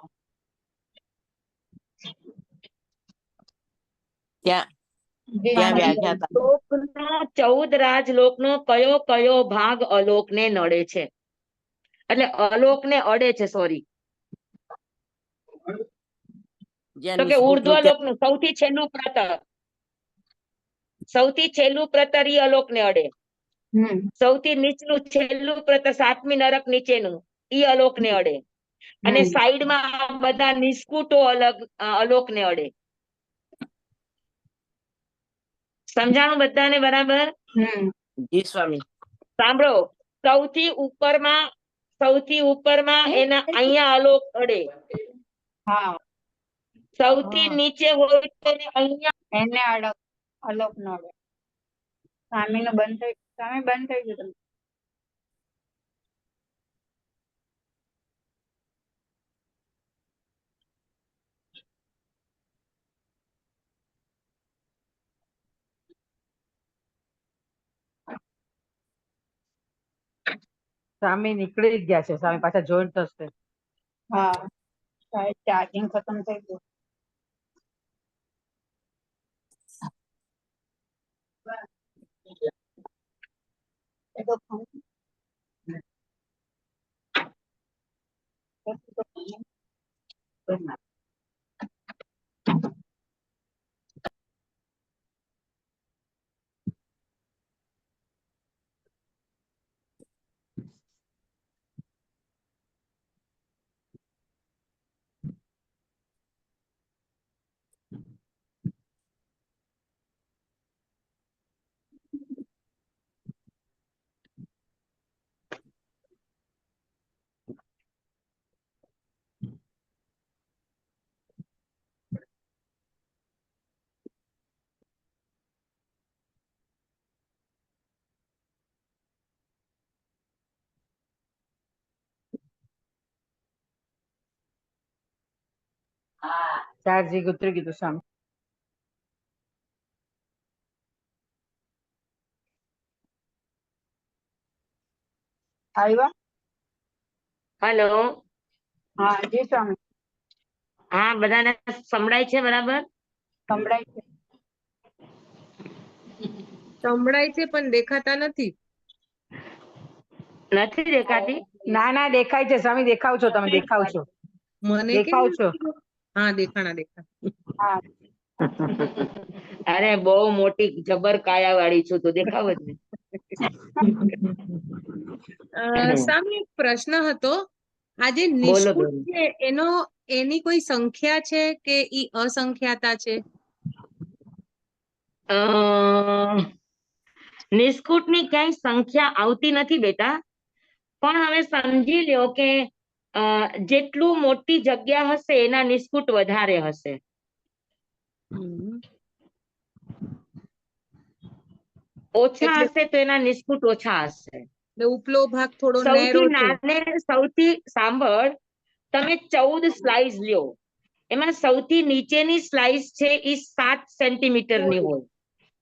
ત્યાં જી ત્યાં સ્વામી. વ્યાખ્યાતા. લોકનો 14 રાજલોકનો કયો કયો ભાગ અલોકને નડે છે, એટલે અલોકને અડે છે, સોરી. જ્યાં તો કે નિષ્કુટનું ત્યાં ઉર્ધ્વલોકનું સૌથી છેલ્લું પ્રતર, સૌથી છેલ્લું પ્રતર ઈ અલોકને અડે. હમ સૌથી નીચલું છેલ્લું પ્રતર 7મી નરક નીચેનું ઈ અલોકને અડે. અને હમ સાઈડમાં બધા નિસ્કુટો અલોકને અડે. સમજાણું બધાને બરાબર? હમ જી સ્વામી. સાંભળો, સૌથી ઉપરમાં એના અહીંયા અલોક અડે. હા સૌથી હા. નીચે હોય તો એને અહીંયા. એને અલોક નો અડે. સ્વામી નું બંધ થઈ સ્વામી બંધ થઈ ગયું તમે સ્વામી નીકળી જ ગયા છે, સ્વામી પાછા જોઈન થશે. હા શાયદ ચાર્જિંગ ખતમ થઈ ગયું એ તો ચાર્જિંગ ઉતરી ગયું સ્વામી. આવ્યા? હલો, હા જી સ્વામી, હા, બધાને સંભળાય છે બરાબર? સંભળાય છે. સંભળાય છે પણ દેખાતા નથી. નથી દેખાતી? ના ના દેખાય છે સ્વામી, દેખાવ છો તમે, દેખાવ છો, મને કેમ દેખાવ છો. નથી? હા દેખાણા દેખા. હા અરે બહુ મોટી જબર કાયા વાળી છું તો દેખાવ જ ને. સ્વામી એક પ્રશ્ન હતો. આ જે બોલો નિષ્કુટ બેન. છે એની કોઈ સંખ્યા છે કે ઈ અસંખ્યાતા છે? અ નિસ્કુટની ક્યાંય સંખ્યા આવતી નથી બેટા, પણ હવે સમજી લ્યો કે જેટલું મોટી જગ્યા હશે એના નિસ્કુટ વધારે હશે. ઓછા એટલે હશે તો એના નિસ્કુટ ઓછા હશે. ઉપલો ભાગ થોડો નેરો સૌથી છે. સૌથી સાંભળ, તમે 14 સ્લાઇસ લ્યો, એમાં સૌથી નીચેની સ્લાઇસ છે એ 7 સેન્ટીમીટરની હોય,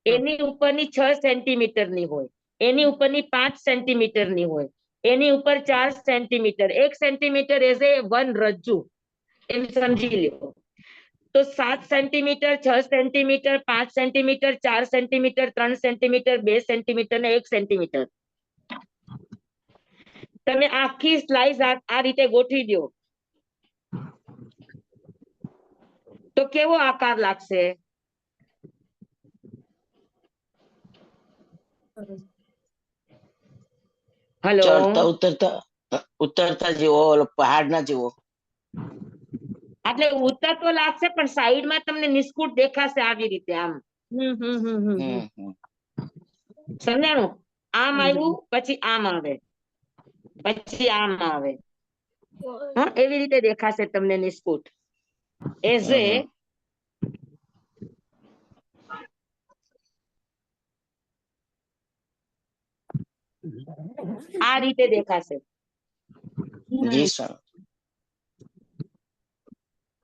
એની ઉપરની 6 સેન્ટીમીટરની હોય, એની ઉપરની 5 સેન્ટીમીટરની હોય, એની ઉપર 4 centimetre, 1 centimetre as a one રજ્જુ એમ સમજી લ્યો. તો 7 centimetre, 6 centimetre, 5 centimetre, 4 centimetre, 3 centimetre, 2 centimetre ને 1 સેન્ટીમીટર. તમે આખી સ્લાઇસ આ રીતે ગોઠવી દો તો કેવો આકાર લાગશે? હલો, ચડતા ઉતરતા જેવો, ઓલો પહાડના જેવો. એટલે ઉતરતો લાગશે પણ સાઈડમાં તમને નિસ્કુટ દેખાશે આવી રીતે આમ. સમજાણું? આમ આવ્યું પછી આમ આવે, પછી આમ આવે, હા, એવી રીતે દેખાશે તમને નિસ્કુટ. એઝ એ આ રીતે દેખાશે. જી સ્વામી.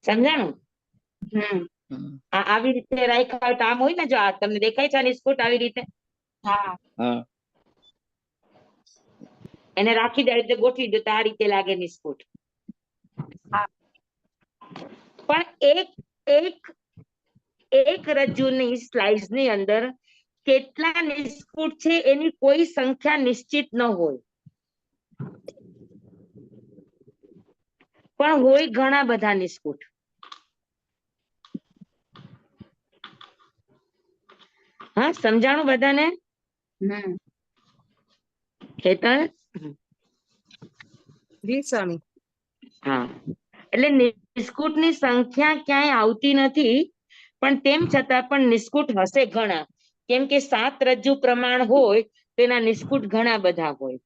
સમજાણું? હમ આવી રીતે રાખ્યા હોય તો આમ હોય ને, જો આ તમને દેખાય છે નિસ્કુટ આવી રીતે, હા એને રાખી દે એટલે ગોઠવી દો તો આ રીતે લાગે નિસ્કુટ. હા. પણ એક રજ્જુની સ્લાઇસ ની અંદર કેટલા નિસ્કુટ છે એની કોઈ સંખ્યા નિશ્ચિત ન હોય, પણ હોય ઘણા બધા નિસ્કુટ. હા, સમજાણું બધાને? હેતલ? જી સ્વામી. હા, એટલે નિસ્કુટની સંખ્યા ક્યાંય આવતી નથી, પણ તેમ છતાં પણ નિસ્કુટ હશે ઘણા, કેમ કે 7 રજ્જુ પ્રમાણ હોય તો એના નિસ્કુટ ઘણા બધા હોય.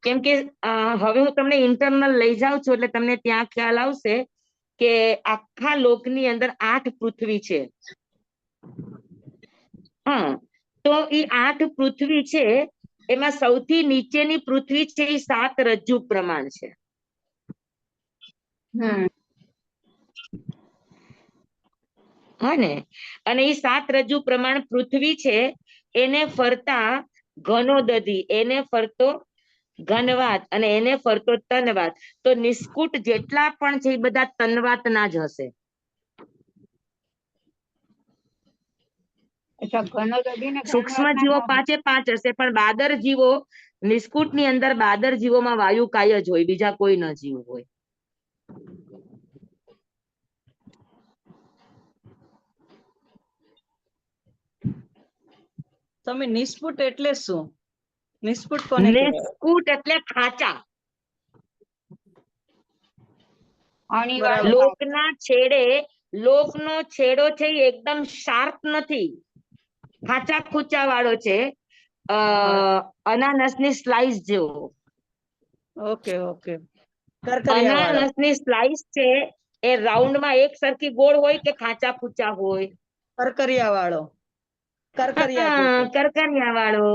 કેમ કે હવે હું તમને ઇન્ટરનલ લઈ જાઉં છું એટલે તમને ત્યાં ખ્યાલ આવશે કે આખા લોકની અંદર 8 પૃથ્વી છે. હા, તો એ 8 પૃથ્વી છે એમાં સૌથી નીચેની પૃથ્વી છે એ 7 રજ્જુ પ્રમાણ છે. હા ને, અને એ 7 રજ્જુ પ્રમાણ પૃથ્વી છે એને ફરતા ઘનોદધિ, એને ફરતો ઘનવાત અને એને ફરતો તનવાત. તો નિસ્કુટ જેટલા પણ છે એ બધા તનવાત ના જ હશે. અચ્છા, ઘનોદધિ ને સૂક્ષ્મ ઘનવાતના જીવો ન હોય. 5 હશે, પણ બાદર જીવો નિસ્કુટ ની અંદર બાદર જીવોમાં વાયુકાય જ હોય, બીજા કોઈ ન જીવ હોય. તમે નિસ્ફુટ એટલે શું? નિસ્ફુટ કોને કહેવાય? નિસ્કુટ એટલે ખાચા. અણીવાળો ભાગ. લોકના છેડે, લોકનો છેડો છે એ એકદમ શાર્પ નથી, ખાચા ખૂચા વાળો છે, અનાનસની સ્લાઇસ જેવો. Okay okay. કરકરિયા વાળો. અનાનસની સ્લાઇસ છે એ રાઉન્ડમાં એક સરખી ગોળ હોય કે ખાચા ખૂચા હોય? કરકરિયા વાળો. કરકરિયા હા, જેવો. કરકરિયા વાળો.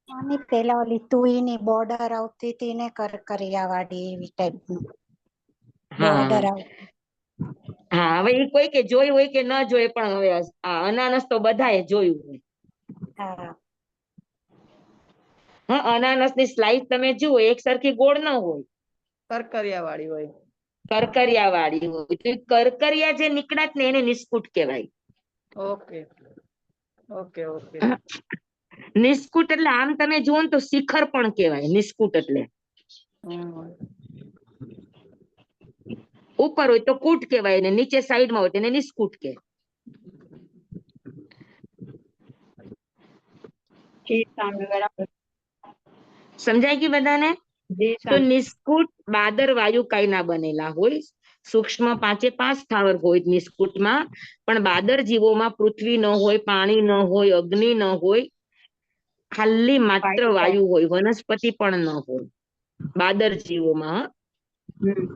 આની પેલા ઓલી તુઈની બોર્ડર આવતી હતી ને કરકરિયા વાળી એવી ટાઈપનું હા, બોર્ડર આવતી. હા, હવે એ કોઈ કે જોયું હોય કે ન જોયું, પણ હવે આ અનાનસ તો બધાએ જોયું હોય. હા હા, અનાનસ ની સ્લાઇસ તમે જુઓ, એક સરખી ગોળ ન હોય, કરકરિયા વાળી હોય. કરકરિયા વાળી હોય. તો ઈ કરકરિયા જે નીકળ્યા જ ને એને નિસ્કુટ કહેવાય. Okay okay okay. નિસ્કુટ એટલે આમ તમે જુઓ ને તો શિખર પણ કહેવાય નિસ્કુટ એટલે. હમ. ઉપર હોય તો કૂટ કહેવાય, ને નીચે સાઈડમાં હોય તો એને નિસ્કુટ કહે. જી સ્વામી બરાબર. સમજાય ગઈ બધાને? જી તો સ્વામી. નિસ્કુટ બાદર વાયુ કાયના બનેલા હોય. સૂક્ષ્મ 5 સ્થાવર હોય નિસ્કુટમાં, પણ બાદર જીવોમાં પૃથ્વી ન હોય, પાણી ન હોય, અગ્નિ ન હોય, ખાલી માત્ર વાયુ હોય, વનસ્પતિ પણ ન હોય બાદર જીવોમાં. હમ.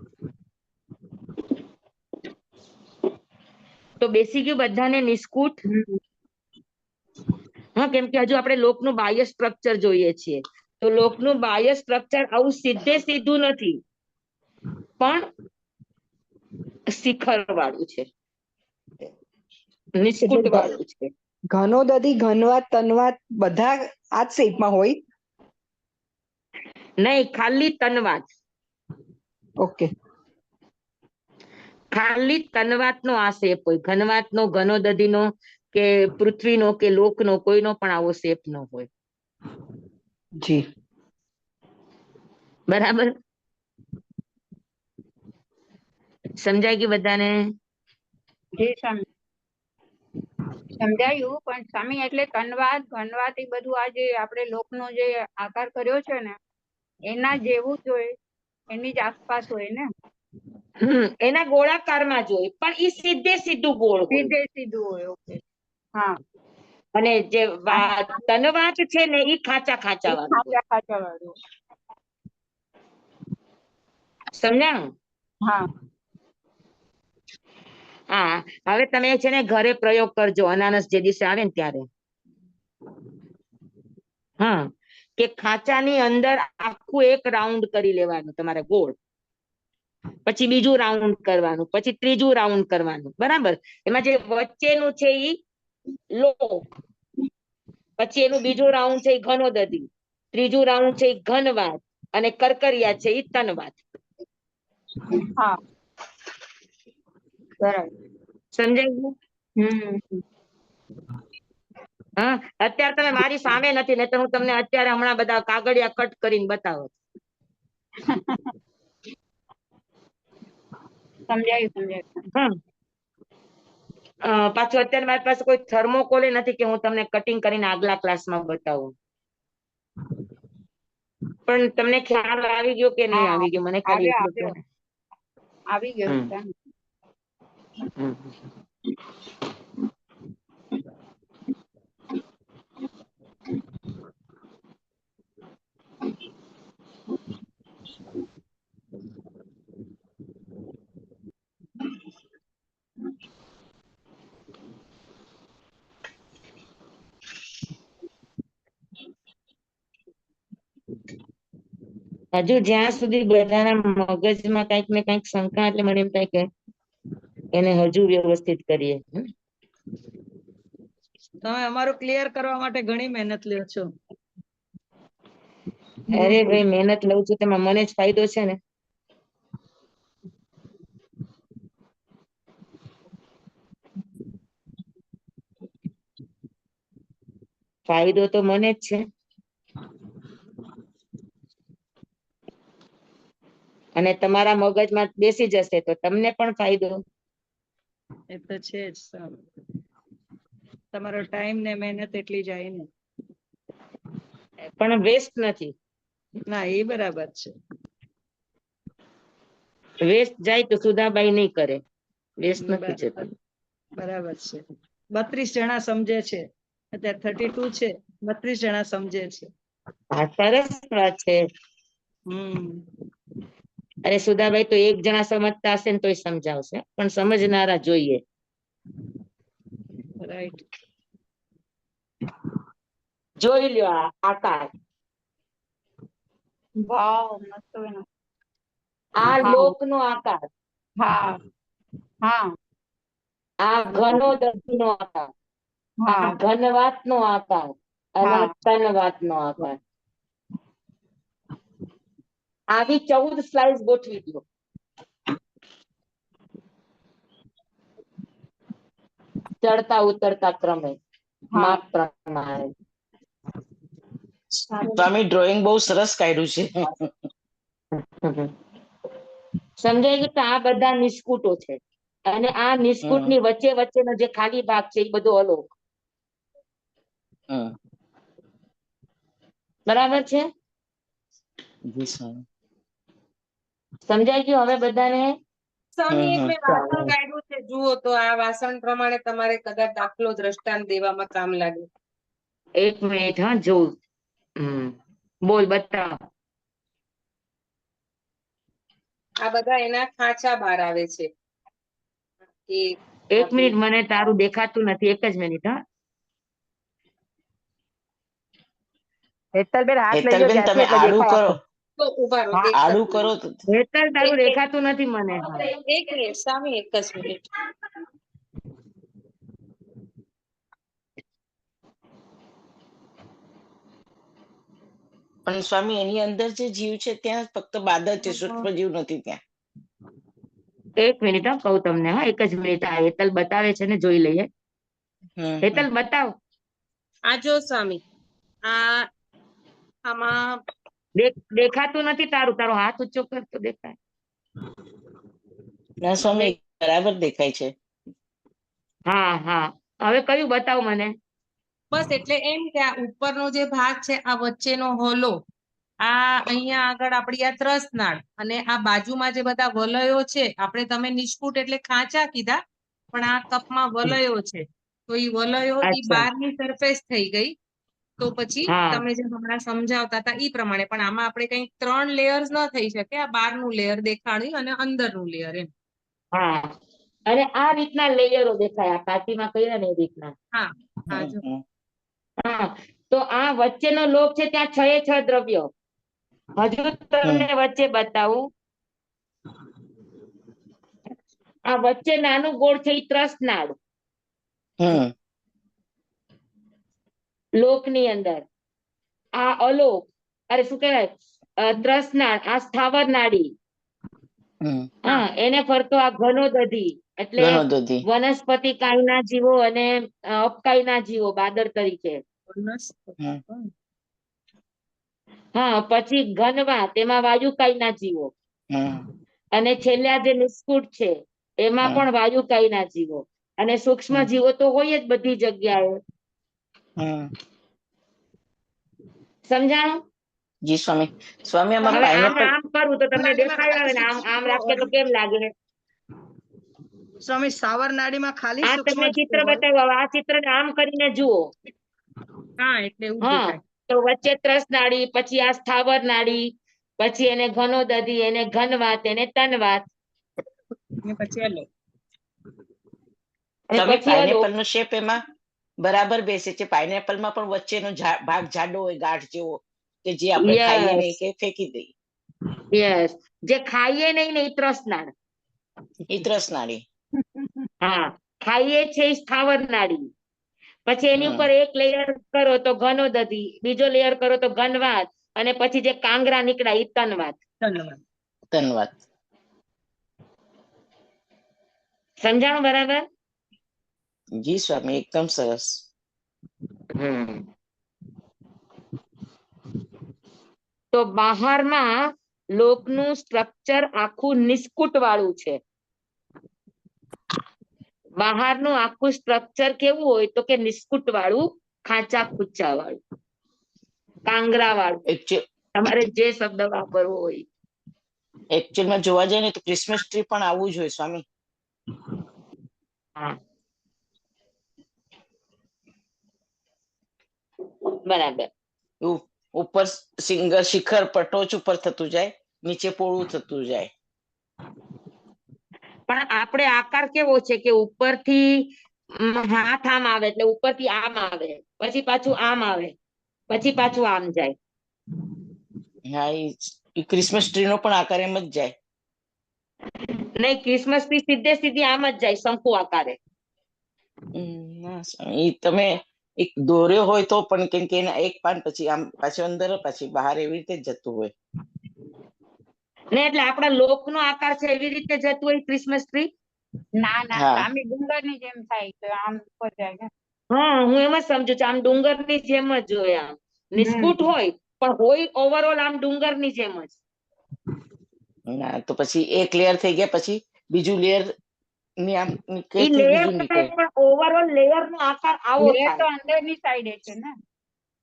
તો બેસી ગયું બધાને નિસ્કુટ? હમ. હા, કેમ કે હજુ આપણે લોકનું બાહ્ય સ્ટ્રક્ચર જોઈએ છીએ. તો લોકનું બાહ્ય સ્ટ્રક્ચર આવું સીધે સીધું નથી, પણ શિખર વાળું છે, નિસ્કુટ એટલે વાળું છે. ઘનોદધિ, ઘનવાત, તનવાત બધા આ જ શેપમાં હોય. નહીં, ખાલી તનવાત. ઓકે. ખાલી તનવાતનો આ શેપ હોય. ઘનવાતનો, ઘનોદધિનો કે પૃથ્વીનો કે લોકનો કોઈનો પણ આવો શેપ ન હોય. જી. બરાબર? સમજાય ગયું બધાને? જી સ્વામી. સમજાયું, પણ સ્વામી એટલે તનવાત ઘનવાત એ બધું આ જે આપણે લોકનો જે આકાર કર્યો છે ને એના જેવું જ હોય, એની જ આસપાસ હોય ને? એના ગોળાકારમાં જ હોય, પણ ઈ સીધે સીધું ગોળ હોય. સીધે સીધું હોય. ઓકે. હા. અને જે તનવાત છે ને ઈ ખાચા ખાચા વાળું હોય. ખાચા ખાચા વાળું. સમજાણું? હા. હા, હવે તમે છે ને ઘરે પ્રયોગ કરજો અનાનસ જે દિવસે આવે ને ત્યારે. હા, કે ખાચાની અંદર આખું એક રાઉન્ડ કરી લેવાનું તમારે ગોળ, પછી બીજું રાઉન્ડ કરવાનું, પછી ત્રીજું રાઉન્ડ કરવાનું. બરાબર? એમાં જે વચ્ચેનું છે ઈ લોક, પછી એનું બીજું રાઉન્ડ છે ઈ ઘનોદધિ, ત્રીજું રાઉન્ડ છે ઈ ઘનવાત, અને કરકરિયા છે ઈ તનવાત. હા. બરાબર. સમજાય ગયું? હમ. હા, અત્યારે તમે મારી સામે નથી, ને તો હું તમને અત્યારે હમણાં બધા કાગળિયા કટ કરીને બતાવો. સમજાયું સમજાયું. હમ. પાછું અત્યારે મારી પાસે કોઈ થર્મોકોલ નથી કે હું તમને કટિંગ કરીને આગલા ક્લાસમાં બતાવું. પણ તમને ખ્યાલ આવી ગયો કે નહીં હા, આવી ગયો? મને ખાલી આવ્યો એટલું કહો આવ્યો ને. આવી ગયો હમ. છે. હમ. હજુ જ્યાં સુધી બધાના મગજમાં કઈક ને કઈક શંકા, એટલે મને એમ થાય કે એને હજુ વ્યવસ્થિત કરીએ. તમે અમારું ક્લિયર કરવા માટે ઘણી મહેનત લ્યો છો. અરે ભાઈ, મહેનત લઉં છું તેમાં મને જ ફાયદો છે ને. ફાયદો તો મને જ છે. અને તમારા મગજમાં બેસી જશે તો તમને પણ ફાયદો. એ તો છે જ. તમારો ટાઈમ ને મહેનત એટલી જાય ને. પણ વેસ્ટ નથી. ના, એ બરાબર છે. વેસ્ટ જાય તો સુધાબાઈ નહીં કરે, વેસ્ટ નથી જતું. બરાબર છે. 32 જણા સમજે છે, અત્યારે 32 છે, 32 જણા સમજે છે. હા, સરસ વાત છે. હમ. અરે સુધાભાઈ તો એક જણા સમજતા હશે ને તોય સમજાવશે, પણ સમજનારા જોઈએ. રાઈટ. જોઈ લ્યો આ આકાર. વાવ, મસ્ત બન્યું. આ હા લોકનો આકાર. હા. હા આ ઘનો દધીનો આકાર, આ હા ઘનવાતનો આકાર અને આ હા તનવાતનો આકાર. આવી 14 સ્લાઇસ ગોઠવી દો. ચડતા ઉતરતા ક્રમે, હા માપ પ્રમાણે. સ્વામી ડ્રોઈંગ બહુ સરસ કાઢ્યું છે. સમજાય ગયું? તો આ બધા નિષ્કુટો છે અને આ નિષ્કુટ ની વચ્ચે વચ્ચેનો જે ખાલી ભાગ છે એ બધો અલોક. બરાબર છે? જી સ્વામી. સમજાઈ ગયું હવે બધાને? સ્વામી એક મેં વાસણ કાઢ્યું છે, જુઓ તો આ વાસણ પ્રમાણે તમારે કદાચ દાખલો દ્રષ્ટાંત દેવામાં કામ લાગે. એક મિનિટ, હા જોઉં. બોલ, બતાવ. આ બધા એના ખાંચા બહાર આવે છે. એક મિનિટ, મને તારું દેખાતું નથી. એક જ મિનિટ, હા. હેતલબેન હાથ લઈ જાઓ હેતલબેન ત્યાંથી તમે એટલે આડું દેખાય કરો, આખું. તો ઉભા રહો, આડું કરો તો. હેતલ, તારું દેખાતું નથી મને. હા. એક મિનિટ સ્વામી, એક જ મિનિટ. પણ સ્વામી એની અંદર જે જીવ છે ત્યાં ફક્ત બાદલ છે, સૂક્ષ્મ જીવ નથી ત્યાં. એક મિનિટ, હા, કહું તમને. હા, એક જ મિનિટ. આ હેતલ બતાવે છે ને, જોઈ લઈએ. હેતલ, બતાવ. આ જો સ્વામી, આ આમાં દેખાતું નથી તારું. તારો હાથ ઊંચો કર તો દેખાય. ના સ્વામી, બરાબર દેખાય છે. હા, હા. હવે કયું બતાવ મને? બસ એટલે એમ કે આ ઉપરનો જે ભાગ છે, આ વચ્ચેનો હોલો, આ અહીંયા આગળ આપણી આ ત્રસનાળ, અને આ બાજુમાં જે બધા વલયો છે, આપણે તમે નિષ્કુટ એટલે ખાંચા કીધા, પણ આ કપમાં વલયો છે. તો એ વલયો ઈ અચ્છા. બહારની સરફેસ થઈ ગઈ. તો પછી હા, તમે જે હમણાં સમજાવતા હતા ઈ પ્રમાણે, પણ આમાં આપણે કઈ 3 લેયર્સ ન થઈ શકે. આ બહારનું લેયર દેખાડ્યું અને અંદરનું લેયર, એમ. હા. અને આ રીતના લેયરો દેખાય. આ પાટીમાં કર્યા ને એ રીતના. હા હા જો હા. તો આ વચ્ચેનો લોક છે, ત્યાં 6 એ 6 દ્રવ્યો. હજુ તમને વચ્ચે બતાવું. આ વચ્ચે નાનું ગોળ છે, એ ત્રસનાળ. લોકની અંદર આ અલોક, અરે શું કહેવાય, ત્રસનાળ, આ સ્થાવર નાડી. હા, એને ફરતો આ ઘનોદધી, એટલે ઘનોદધી. વનસ્પતિ કાયના જીવો અને અપકાયના જીવો બાદર તરીકે. હા, પછી ઘનવા, તેમાં વાયુકાયના જીવો. અને છેલ્લા જે નિષ્કુટ છે, એમાં પણ વાયુકાયના જીવો. અને સૂક્ષ્મ જીવો તો હોય જ બધી જગ્યાએ. સમજાણું? જી સ્વામી. સ્વામી આમાં હવે આમ પાઇનેપલ. આમ કરું તો તમને દેખાય આવે ને, આમ આમ રાખીએ તો કેમ લાગે? સ્વામી, સાવર નાડીમાં ખાલી આ સૂક્ષ્મ તમને ચિત્ર જીવો હોય. બતાવ્યું. હવે આ ચિત્રને આમ કરીને જુઓ. હા, એટલે એવું હા, દેખાય. તો વચ્ચે ત્રસ નાડી, પછી આ સ્થાવર નાડી, પછી એને ઘનોદધી, એને ઘનવાત, એને તનવાત. અને પછી અલગ. અને સ્વામી, પછી અલોક. પાઇનેપલ નો શેપ એમાં બરાબર બેસે છે. પાઇનેપલ માં પણ વચ્ચેનો ભાગ જાડો હોય, ગાંઠ જેવો, કે જે આપણે ખાઈએ યસ, નહીં કે ફેંકી દઈએ. યસ. જે ખાઈએ નહીં ને એ ત્રસનાળ. એ ત્રસનાળી. હા, ખાઈએ છે એ સ્થાવર નાડી. પછી એની ઉપર એક લેયર કરો તો ઘનોદધી, બીજો લેયર કરો તો ઘનવાત, અને પછી જે કાંગરા નીકળ્યા એ તનવાત. ધન્યવાદ. ધન્યવાદ. સમજાણું બરાબર? જી સ્વામી, એકદમ સરસ. તો બહારમાં લોકનું સ્ટ્રક્ચર આખું નિષ્કુટ વાળું છે. બહારનું આખું સ્ટ્રક્ચર કેવું હોય તો કે નિષ્કુટ વાળું, ખાંચા ખૂચા વાળું, કાંગરા વાળું. તમારે જે શબ્દ વાપરવો હોય. એકચ્યુઅલમાં જોવા જાય ને તો ક્રિસમસ ટ્રી પણ આવવું જોઈએ સ્વામી. હા, બરાબર. ઉપર શિખર પર ટોચ ઉપર થતું જાય, નીચે પોળું થતું જાય. પણ આપણે આકાર કેવો છે કે ઉપરથી હાથ આમ આવે એટલે ઉપરથી આમ આવે, પછી પાછું આમ આવે, પછી પાછું આમ જાય. હા, એ ક્રિસમસ ટ્રી નો પણ આકાર એમ જ જાય. નહીં, ક્રિસમસ ટ્રી સીધે સીધી આમ જ જાય શંકુ આકારે. ના સ્વામી, ઈ તમે એક દોર્યો હોય તો પણ કેમ કે એના એક પાન પછી આમ પાછું અંદર પછી બહાર એવી રીતે જ જતું હોય. ને એટલે આપણા લોકનો આકાર છે એવી રીતે જતું હોય ક્રિસમસ ટ્રી. ના ના હા. સ્વામી ડુંગરની જેમ થાય તો આમ ઉપર જાય ને. હા, હું એમ જ સમજુ છું, આમ ડુંગરની જેમ જ હોય, આમ નિસ્કુટ હોય પણ હોય ઓવરઓલ આમ ડુંગરની જેમ જ. ના તો પછી એક લેયર થઈ ગયા પછી બીજું લેયર ની આમ ઈ નીકળેથી લેયર બીજું નીકળે. પણ ઓવરઓલ લેયર નો આકાર આવો લેયર તો થાય, અંદરની સાઈડે છે ને.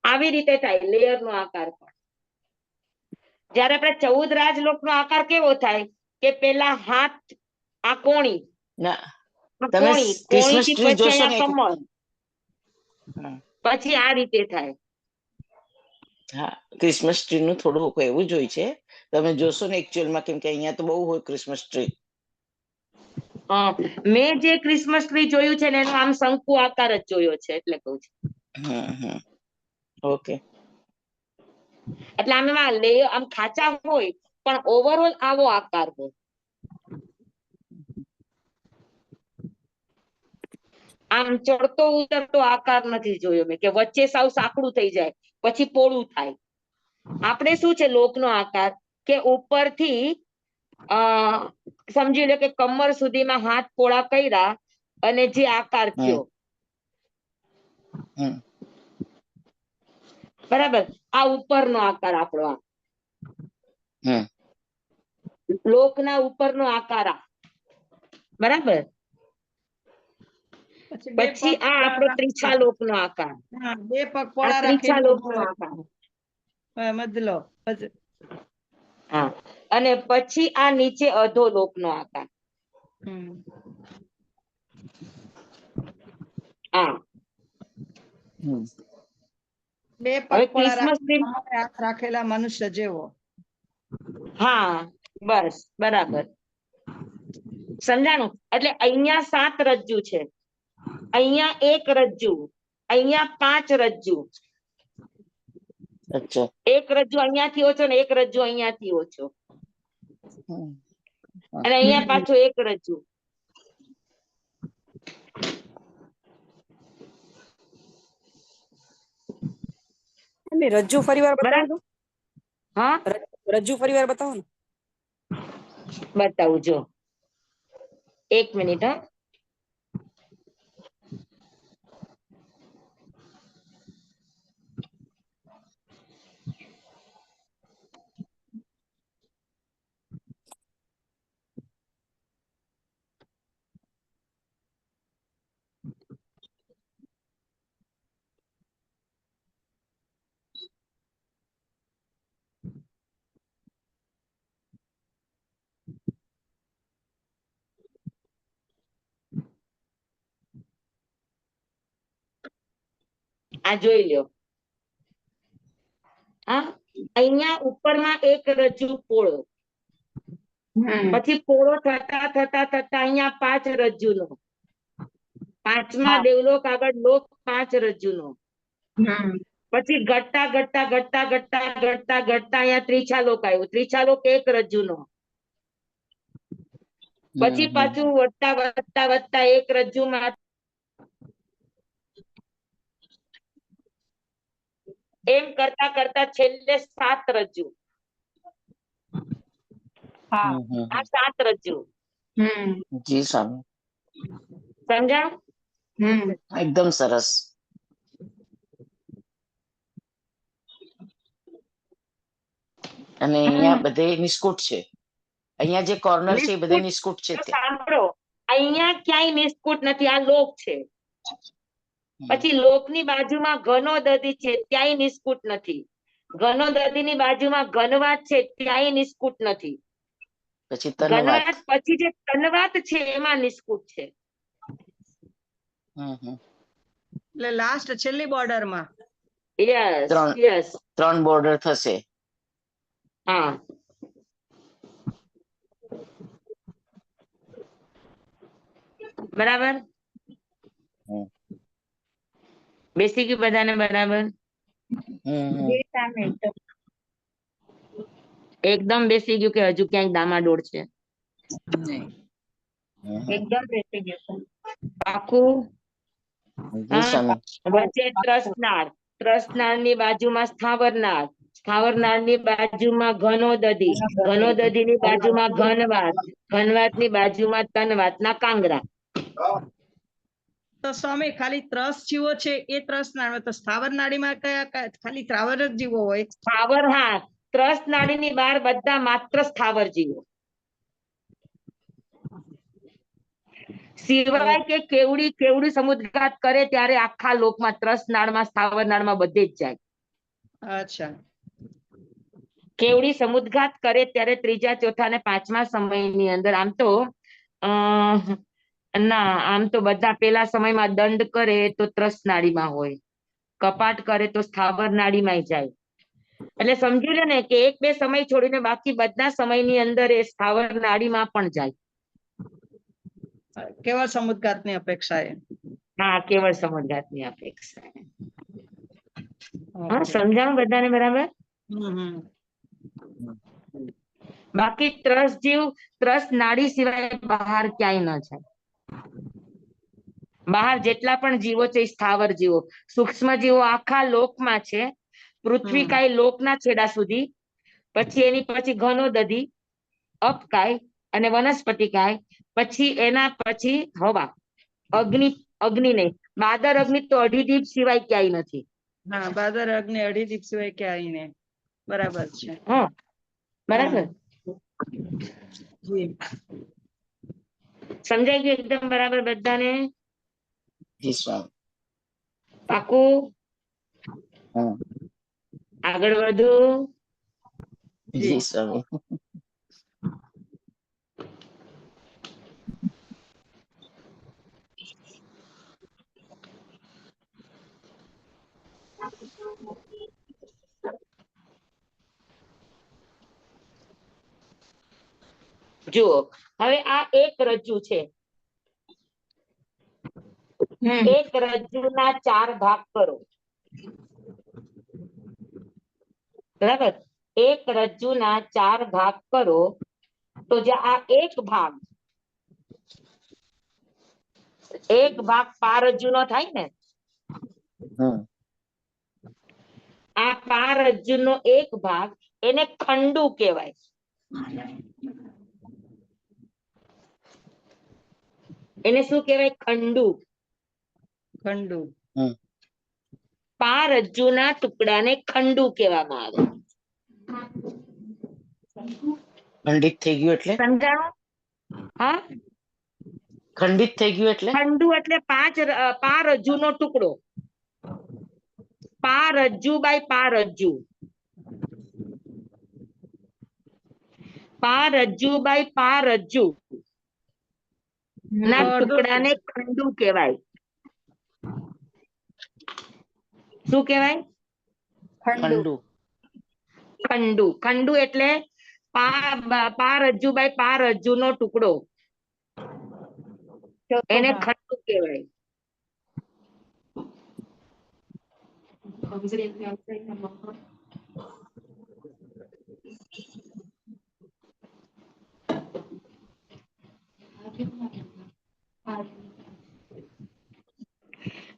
આવી રીતે થાય લેયર નો આકાર પણ. જયારે આપણે 14 રાજલોક નો આકાર કેવો થાય કે પેલા હાથ આ કોણી, ના આ તમે કોણી, ક્રિસમસ કોણીથી ટ્રી પછી જોશો ને અહીંયા કમળ, હા, પછી આ રીતે થાય. હા, ક્રિસમસ ટ્રી નું થોડું એવું જ હોય છે. તમે જોશો ને એકચ્યુઅલમાં, કેમ કે અહીંયા તો બહુ હોય ક્રિસમસ ટ્રી. મેં જે ક્રિસમસ ટ્રી જોયું છે ને એનો આમ શંકુ આકાર જ જોયો છે એટલે કહું છું. ઓકે. એટલે આમ એમાં લેયર આમ ખાચા હોય પણ ઓવરઓલ આવો આકાર હોય. આમ ચડતો ઉતરતો આકાર નથી જોયો મેં કે વચ્ચે સાવ સાંકડું થઈ જાય પછી પોળું થાય. આપણે શું છે લોકનો આકાર કે ઉપરથી સમજી લો કે કમર સુધીમાં હાથ પોળા કર્યા અને જે આકાર થયો, બરાબર, આ ઉપરનો આકાર આપણો. આ લોકના ઉપરનો આકાર આ, બરાબર. પછી આ આપણો ત્રીછા લોકનો આકાર, હા, બે પગ આ પોળા ત્રીછા રાખીને લોકનો આકાર. મદલો. હા, અને પછી આ નીચે અધો લોકનો આકાર. હા, બે હવે પગ પોળા ક્રિસમસ ટ્રી, રાખીને હાથ રાખેલા મનુષ્ય જેવો. હા બસ બરાબર સમજાણું. એટલે અહીંયા 7 રજ્જુ છે, અહીંયા 1 રજ્જુ, અહીંયા 5 રજ્જુ. અચ્છા. 1 રજ્જુ અહીંયાથી ઓછો ને 1 રજ્જુ અહીંયાથી ઓછો, અને અહીંયા પાછો 1 રજ્જુ. રજ્જુ ફરી વાર બતાવો તો. હા, રજ્જુ ફરી વાર બતાવો ને. બતાવું જો, 1 મિનિટ. હા, આ જોઈ લ્યો. હા, અહીંયા ઉપરમાં 1 રજ્જુ પોળો, પછી પોળો થતા થતા થતા અહીંયા 5 રજ્જુનો, 5મા દેવલોક આગળ લોક 5 રજ્જુનો, પછી ઘટતા ઘટતા ઘટતા ઘટતા ઘટતા ઘટતા અહીંયા ત્રીછા લોક આવ્યો, ત્રીછા લોક 1 રજ્જુનો, પછી પાછું વધતા વધતા વધતા 1 રજ્જુમાં, એમ કરતા કરતા છેલ્લે 7 રજ્જુ. હા, આ 7 રજ્જુ. જી સ્વામી, સમજાણું? એકદમ સરસ. અને અહીંયા બધે નિસ્કુટ છે, અહીંયા જે કોર્નર છે એ બધે નિસ્કુટ છે. સાંભળો, અહીંયા ક્યાંય નિસ્કુટ નથી, આ લોક છે. પછી લોકની બાજુમાં ઘનો દધી છે, ત્યાંય નિસ્કુટ નથી. ઘનો દધીની બાજુમાં ઘનવાત છે, ત્યાંય નિસ્કુટ નથી. પછી ઘનવાત પછી જે તનવાત છે એમાં નિસ્કુટ છે. એટલે લાસ્ટ છેલ્લી બોર્ડર માં. યસ યસ, 3 બોર્ડર થશે. હા, બરાબર. બેસી ગયું બધાને બરાબર? એકદમ બેસી ગયું કે હજુ ક્યાંય ડામાડોળ છે? એકદમ બેસી ગયું પાકું. જી સ્વામી. વચ્ચે ત્રસનાળ, ત્રસનાળની બાજુમાં સ્થાવરનાળ, સ્થાવરનાળની બાજુમાં ઘનોદધિ, ઘનોદધિની બાજુમાં ઘનવાત, ઘનવાતની બાજુમાં તનવાતના કાંગરા. તો સ્વામી ખાલી ત્રસ જીવો છે એ ત્રસ નાળ તો સ્થાવર નાડીમાં ખાલી સ્થાવર જ જીવો હોય? સ્થાવર, હા, ત્રસનાળીની બહાર બધા માત્ર સ્થાવર જીવો, સિવાય કે કેવડી કેવડી સમુદ્રઘાત કરે ત્યારે આખા લોકમાં ત્રસનાળમાં સ્થાવરનાળમાં બધે જ જાય. અચ્છા. કેવડી સમુદ્રઘાત કરે ત્યારે ત્રીજા ચોથા અને પાંચમા સમયની અંદર આમ તો ના, આમ તો બધા પેલા સમયમાં દંડ કરે તો ત્રસનાળીમાં હોય, કપાટ કરે તો સ્થાવર નાળીમાં જાય. એટલે સમજી લે ને કે એક બે સમય છોડીને બાકી બધા સમયની અંદર એ સ્થાવર નાળીમાં પણ જાય. કેવળ સમુદ્રઘાત ની અપેક્ષાએ. હા, કેવળ સમુદ્રઘાતની અપેક્ષા. હા, Okay. સમજાવું બધાને બરાબર? હમ. બાકી ત્રસ જીવ ત્રસ નાડી સિવાય બહાર ક્યાંય ન જાય. બહાર જેટલા પણ જીવો છે એ સ્થાવર જીવો, સૂક્ષ્મ જીવો આખા લોકમાં છે, પૃથ્વી કાય લોકના છેડા સુધી, પછી એની પછી ઘનોદધિ, અપકાય અને વનસ્પતિકાય, પછી એના પછી હવા, અગ્નિ, અગ્નિ નહીં, બાદર અગ્નિ તો અઢી દીપ સિવાય ક્યાંય નથી. હા, બાદર અગ્નિ અઢી દીપ સિવાય ક્યાંય નહીં. બરાબર છે. હા, બરાબર. જી. સમજાઈ ગયું એકદમ બરાબર બધાને? જી સ્વામી. પાકું? હમ. આગળ વધુ? જી સ્વામી. જુઓ, હવે આ એક રજ્જુ છે, એક રજ્જુના 4 ભાગ કરો. બરાબર? એક રજ્જુના 4 ભાગ કરો તો જે આ એક ભાગ પારજ્જુનો થાય ને, આ પારજ્જુનો એક ભાગ એને ખંડુ કહેવાય. એને શું કહેવાય? ખંડુ. ખંડુ. પારજ્જુના ટુકડાને ખંડુ કહેવામાં આવે. ખંડિત થઈ ગયું એટલે? સમજાણું? હા, ખંડિત થઈ ગયું એટલે? ખંડુ એટલે પારજ્જુનો ટુકડો. પારજ્જુ બાય પારજ્જુ, પારજ્જુ બાય પારજ્જુ ના ટુકડાને ખંડુ કહેવાય. શું કહેવાય? ખંડુ. ખંડુ. ખંડુ એટલે પારજ્જુ બાય પારજ્જુ નો ટુકડો, એને ખંડુ કહેવાય.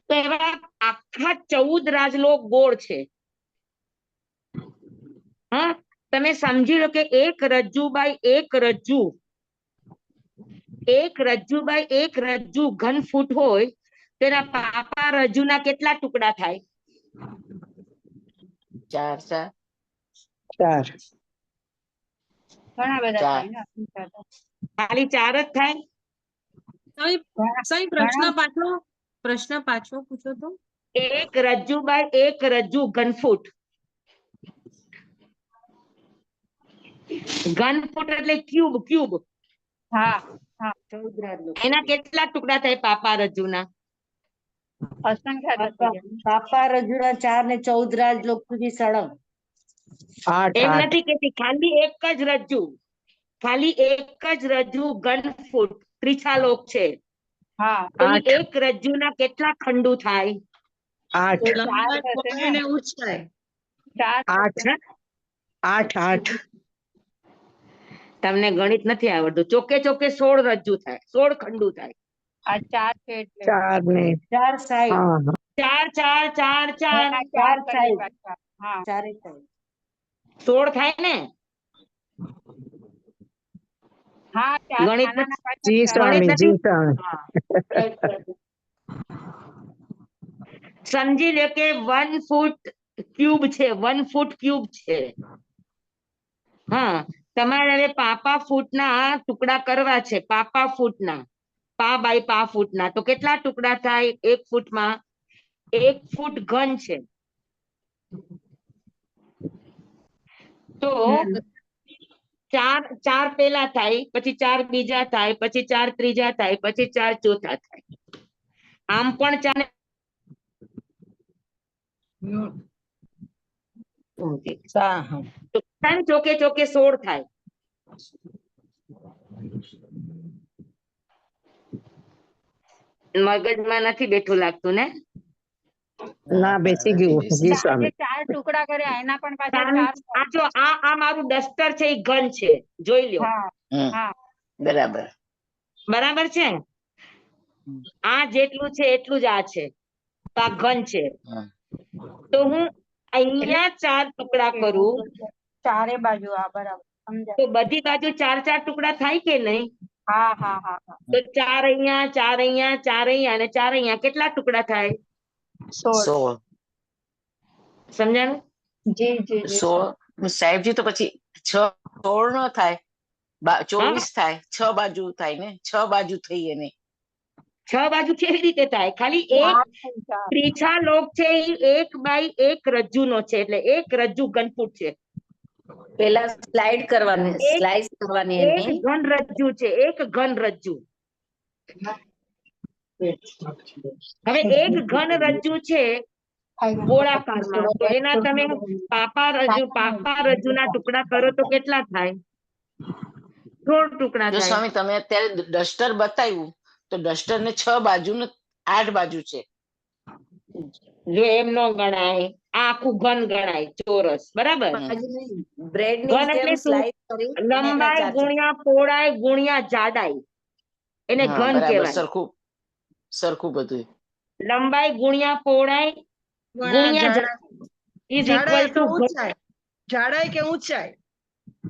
તો એવા આખા 14 રાજલોક ગોળ છે. હા, તમે સમજી લો કે એક રજ્જુ બાય એક રજ્જુ, એક રજ્જુ બાય એક રજ્જુ ઘન ફૂટ હોય તેના પાપા રજ્જુના કેટલા ટુકડા થાય? 4 4. ઘણા બધા ચાર. થાય ને. ખાલી 4 જ થાય? સાહેબ પ્રશ્ન પાછો પૂછો તો. એક રજ્જુ બાય એક રજ્જુ ઘન ફૂટ, ઘન ફૂટ એટલે ક્યુબ, ક્યુબ. હા, એના કેટલા ટુકડા થાય પાપા રજ્જુના? અસંખ્ય થતી જાય. પાપા રજુના 4 ને 14 રાજલોક સુધી સળંગ. એમ નથી કેતી, ખાલી એક જ રજ્જુ, ખાલી એક જ રજ્જુ ઘન ફૂટ ત્રિછા લોક છે. હા, તો ઈ એક રજ્જુના કેટલા ખંડુ થાય? 8. લંબાઈ પહોળાઈ ને ઊંચાઈ. 4 8. તમને ગણિત નથી આવડતું. ચોકે ચોકે 16 રજ્જુ થાય, 16 ખંડુ થાય. આ 4 છે એટલે 4 ને 4 સાઈડ. હા હા 4 4 4 4 એના 4 4 કરીએ સાઈડ. પાછા. હા 4 સાઈડ. 16 થાય ને. હા 4 ગણિત નાના પાછા જી 4. સ્વામી ગણિત જી નથી. સ્વામી હા. સમજી લે કે 1 ફૂટ ક્યુબ છે, 1 ફૂટ ક્યુબ છે. હા, તમારે હવે પાપા ફૂટના ટુકડા કરવા છે. પાપા ફૂટના, પા બાય પા ફૂટના. તો કેટલા ટુકડા થાય 1 ફૂટમાં? 1 ફૂટ ઘન છે. તો 4 પેલા થાય, પછી 4 બીજા થાય, પછી 4 ત્રીજા થાય, પછી 4 ચોથા થાય. આમ પણ 4 ચોકે ચોકે 16 થાય. મગજમાં નથી બેઠું લાગતું ને. ના બેસી ગયું જી આ જે સ્વામી 4 ટુકડા કર્યા એના પણ પાછા 4 આ જો આ મારું ડસ્ટર છે, એ ઘન છે. જોઈ લ્યો. હા હમ હા બરાબર. બરાબર છે. આ જેટલું છે એટલું જ આ છે. તો આ ઘન છે. હમ. તો હું અહીંયા 4 ટુકડા કરું ચારે બાજુ આ બરાબર સમજાય. તો બધી બાજુ 4 ટુકડા થાય કે નહીં? હા હા હા હા તો 4 અહીંયા, 4 અહીંયા, 4 અહીંયા અને 4 અહીંયા. કેટલા ટુકડા થાય? 16. 16. સમજાણું? જી જી જી 16 સાહેબજી તો પછી 16 ન થાય, 24 થાય. 6 બાજુ થાય ને, 6 બાજુ થઈ એને. 6 બાજુ કેવી રીતે થાય? ખાલી એક 4. ત્રીછા લોક છે, એ 1 બાય 1 રજ્જુનો છે, એટલે 1 રજ્જુ ઘનફૂટ છે. પેલા સ્લાઇડ કરવાની, એક સ્લાઇસ કરવાની એક એની. ઘન રજ્જુ છે, 1 ઘન રજ્જુ. હવે 1 ઘન રજ્જુ છે ગોળાકારમાં, તો એના તમે પાપા રજ્જુના ટુકડા કરો તો કેટલા થાય? 16 ટુકડા જો થાય. સ્વામી તમે અત્યારે ડસ્ટર બતાવ્યું તો ડસ્ટર ને 6 બાજુ ને 8 બાજુ છે. જો એમ નો ગણાય, આ આખું ઘન ગણાય, ચોરસ. બરાબર? બ્રેડ ની ઘન જેમ એટલે શું? સ્લાઇસ કરી અને એના લંબાઈ 4 ગુણ્યા પહોળાઈ ગુણ્યા જાડાઈ, એને હા ઘન બરાબર. કહેવાય. સરખું બધું. લંબાઈ ગુણ્યા પહોળાઈ ગુણ્યા જાડાઈ ઇઝ ઇક્વલ ટુ જાડાઈ કે ઊંચાઈ?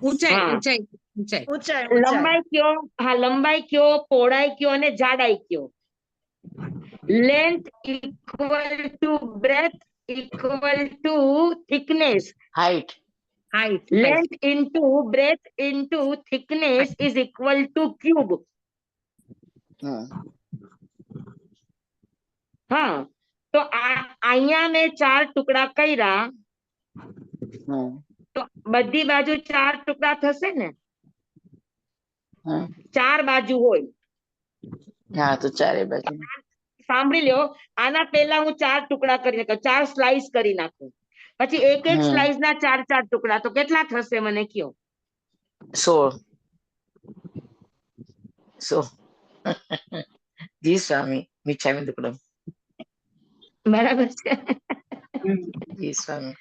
ઊંચાઈ હા. ઊંચાઈ ઊંચાઈ. ઊંચાઈ લંબાઈ કયો? હા, લંબાઈ કયો, પહોળાઈ કયો અને જાડાઈ કયો? Length equal to breadth equal to thickness. Height. Length into breadth into thickness is equal to cube. હા, તો અહીંયા મેં 4 ટુકડા કર્યા તો બધી બાજુ 4 ટુકડા થશે ને? 4 બાજુ હોય. હા, તો ચારે બાજુ. સાંભળી લ્યો, આના પહેલા હું 4 ટુકડા કરી નાખું, 4 સ્લાઇસ કરી નાખું, પછી એક સ્લાઇસ ના 4 ટુકડા, તો કેટલા થશે મને કયો? 16. જી સ્વામી, મીઠામી ટુકડો. બરાબર છે. જી સ્વામી.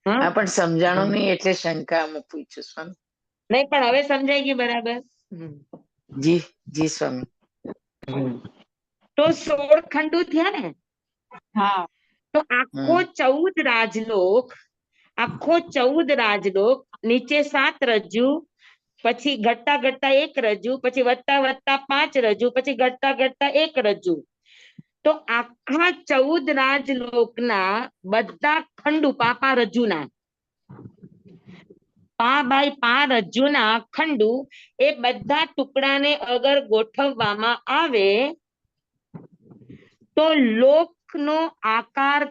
હા, પણ સમજાણું નહીં એટલે શંકા મૂકું છું સ્વામી. નહીં, પણ હવે સમજાઈ ગયું બરાબર. જી સ્વામી. તો 16 ખંડુ થયા ને? હા. તો આખો 14 રાજલોક, નીચે 7 રજ્જુ, પછી ઘટતા ઘટતા 1 રજ્જુ, પછી વધતા વધતા 5 રજ્જુ, પછી ઘટતા ઘટતા 1 રજ્જુ. તો આખા 14 રાજલોકના બધા ખંડુ પાપા રજ્જુના, પા બાય પા રજ્જુના ખંડુ, એ બધા ટુકડાને અગર ગોઠવવામાં આવે તો લોકનો આકાર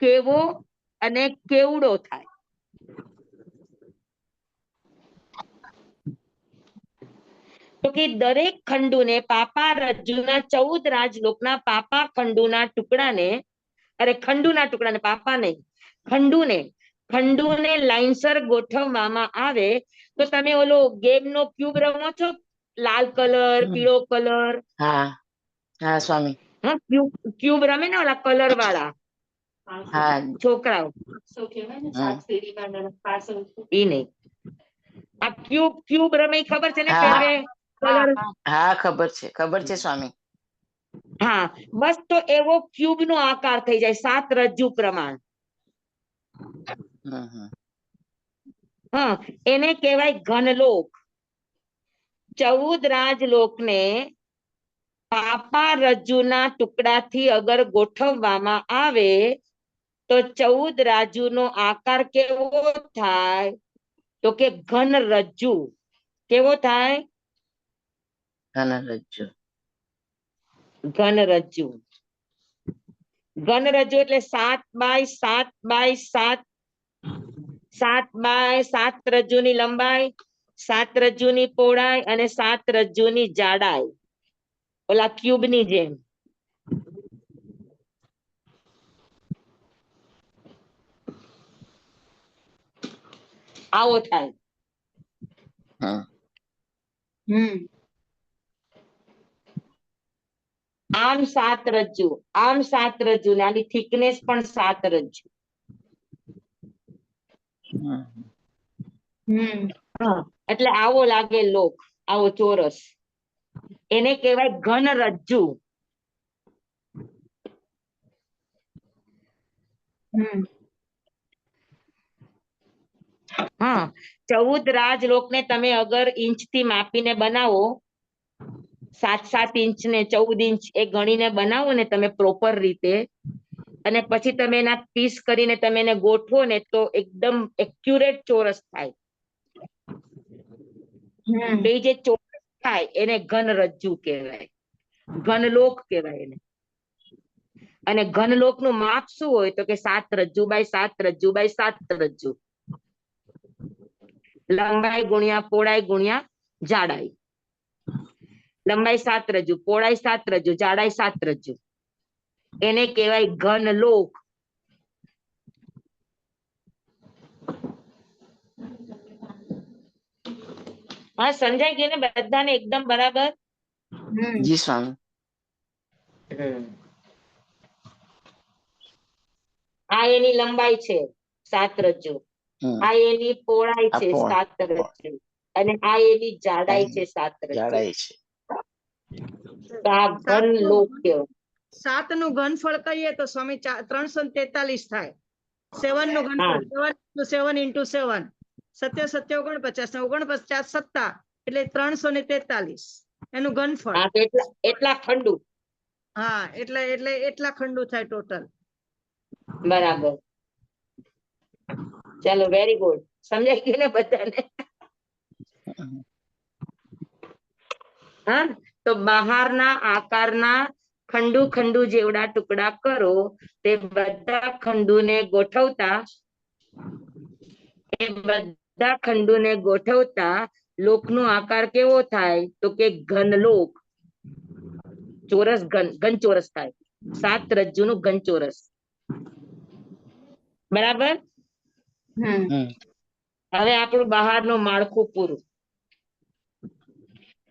કેવો અને કેવડો થાય? તો કે દરેક ખંડુને પાપા રજ્જુના 14 રાજલોકના પાપા ખંડુના ટુકડાને, ખંડુના ટુકડાને, પાપા નહીં, ખંડુને લાઈનસર ગોઠવવામાં આવે તો તમે ઓલો ગેમનો ક્યુબ રમો છો, લાલ કલર, પીળો કલર? હા સ્વામી. હા, ક્યુબ રમે ને ઓલા કલર વાળા છોકરાઓ, ઈ નહીં. આ ક્યુબ ક્યુબ રમે ખબર છે ને હા. પહેલે કલર? હા ખબર છે સ્વામી. હા, બસ તો એવો ક્યુબ નો આકાર થઈ જાય 7 રજ્જુ પ્રમાણ. હમ હમ હા, એને કહેવાય ઘનલોક. 14 રાજલોકને પાપા રજ્જુના ટુકડાથી અગર ગોઠવવામાં આવે તો 14 રાજ્યુનો આકાર કેવો થાય? તો કે ઘન રજ્જુ. કેવો થાય? ઘનરજ્જુ. ઘન રજ્જુ. ઘન રજ્જુ એટલે 7 બાય 7 બાય 7, 7 બાય 7 રજ્જુની લંબાઈ, 7 રજ્જુની પહોળાઈ અને 7 રજ્જુની જાડાઈ. ઓલા ક્યુબ ની જેમ. આવો થાય. આમ 7 રજ્જુ, આમ 7 રજ્જુ, ને આની થિકનેસ પણ 7 રજ્જુ. હા, એટલે આવો લાગે લોક, આવો ચોરસ. એને કહેવાય ઘન રજ્જુ. હા, 14 રાજલોકને તમે અગર ઇંચથી માપીને બનાવો, 7-7 ઇંચ ને 14 ઇંચ એ ગણીને બનાવો ને તમે પ્રોપર રીતે, અને પછી તમે એના પીસ કરીને તમે એને ગોઠવો ને તો એકદમ એક્યુરેટ ચોરસ થાય. તો એ જે ચોરસ થાય એને ઘન રજ્જુ કહેવાય, ઘનલોક કહેવાય એને. અને ઘનલોક નું માપ શું હોય? તો કે 7 રજ્જુ બાય 7 રજ્જુ બાય 7 રજ્જુ. લંબાઈ ગુણ્યા પહોળાઈ ગુણ્યા જાડાઈ. લંબાઈ 7 રજ્જુ, પહોળાઈ 7 રજ્જુ, જાડાઈ 7 રજ્જુ. એને કહેવાય ઘનલોક. હા, સમજાઈ ગયું ને બધાને એકદમ બરાબર? જી સ્વામી. આ એની લંબાઈ છે 7 રજ્જુ, આ એની પહોળાઈ છે 7 રજ્જુ, અને આ એની જાડાઈ છે 7 રજ્જુ. જાડાઈ છે. તો આ ઘનલોક કહેવાય. 7 નું ઘનફળ કહીએ તો સ્વામી 343 થાય. 7 નું ઘનફળ 7 into 7, 7 7 49, 49 સત્તા એટલે 343 એનું ઘનફળ. હા, તો એટલા ખંડુ. હા, એટલા ખંડુ થાય ટોટલ. બરાબર. ચાલો, વેરી ગુડ. સમજાઈ ગયું ને બધાને? હા, તો બહારના આકારના ખંડુ ખંડુ જેવડા ટુકડા કરો, તે બધા ખંડુને ગોઠવતા લોકનો આકાર કેવો થાય? તો કે ઘનલોક. ચોરસ ઘન ચોરસ થાય, 7 રજ્જુનું ઘન ચોરસ. બરાબર. હવે આપણું બહારનું માળખું પૂરું.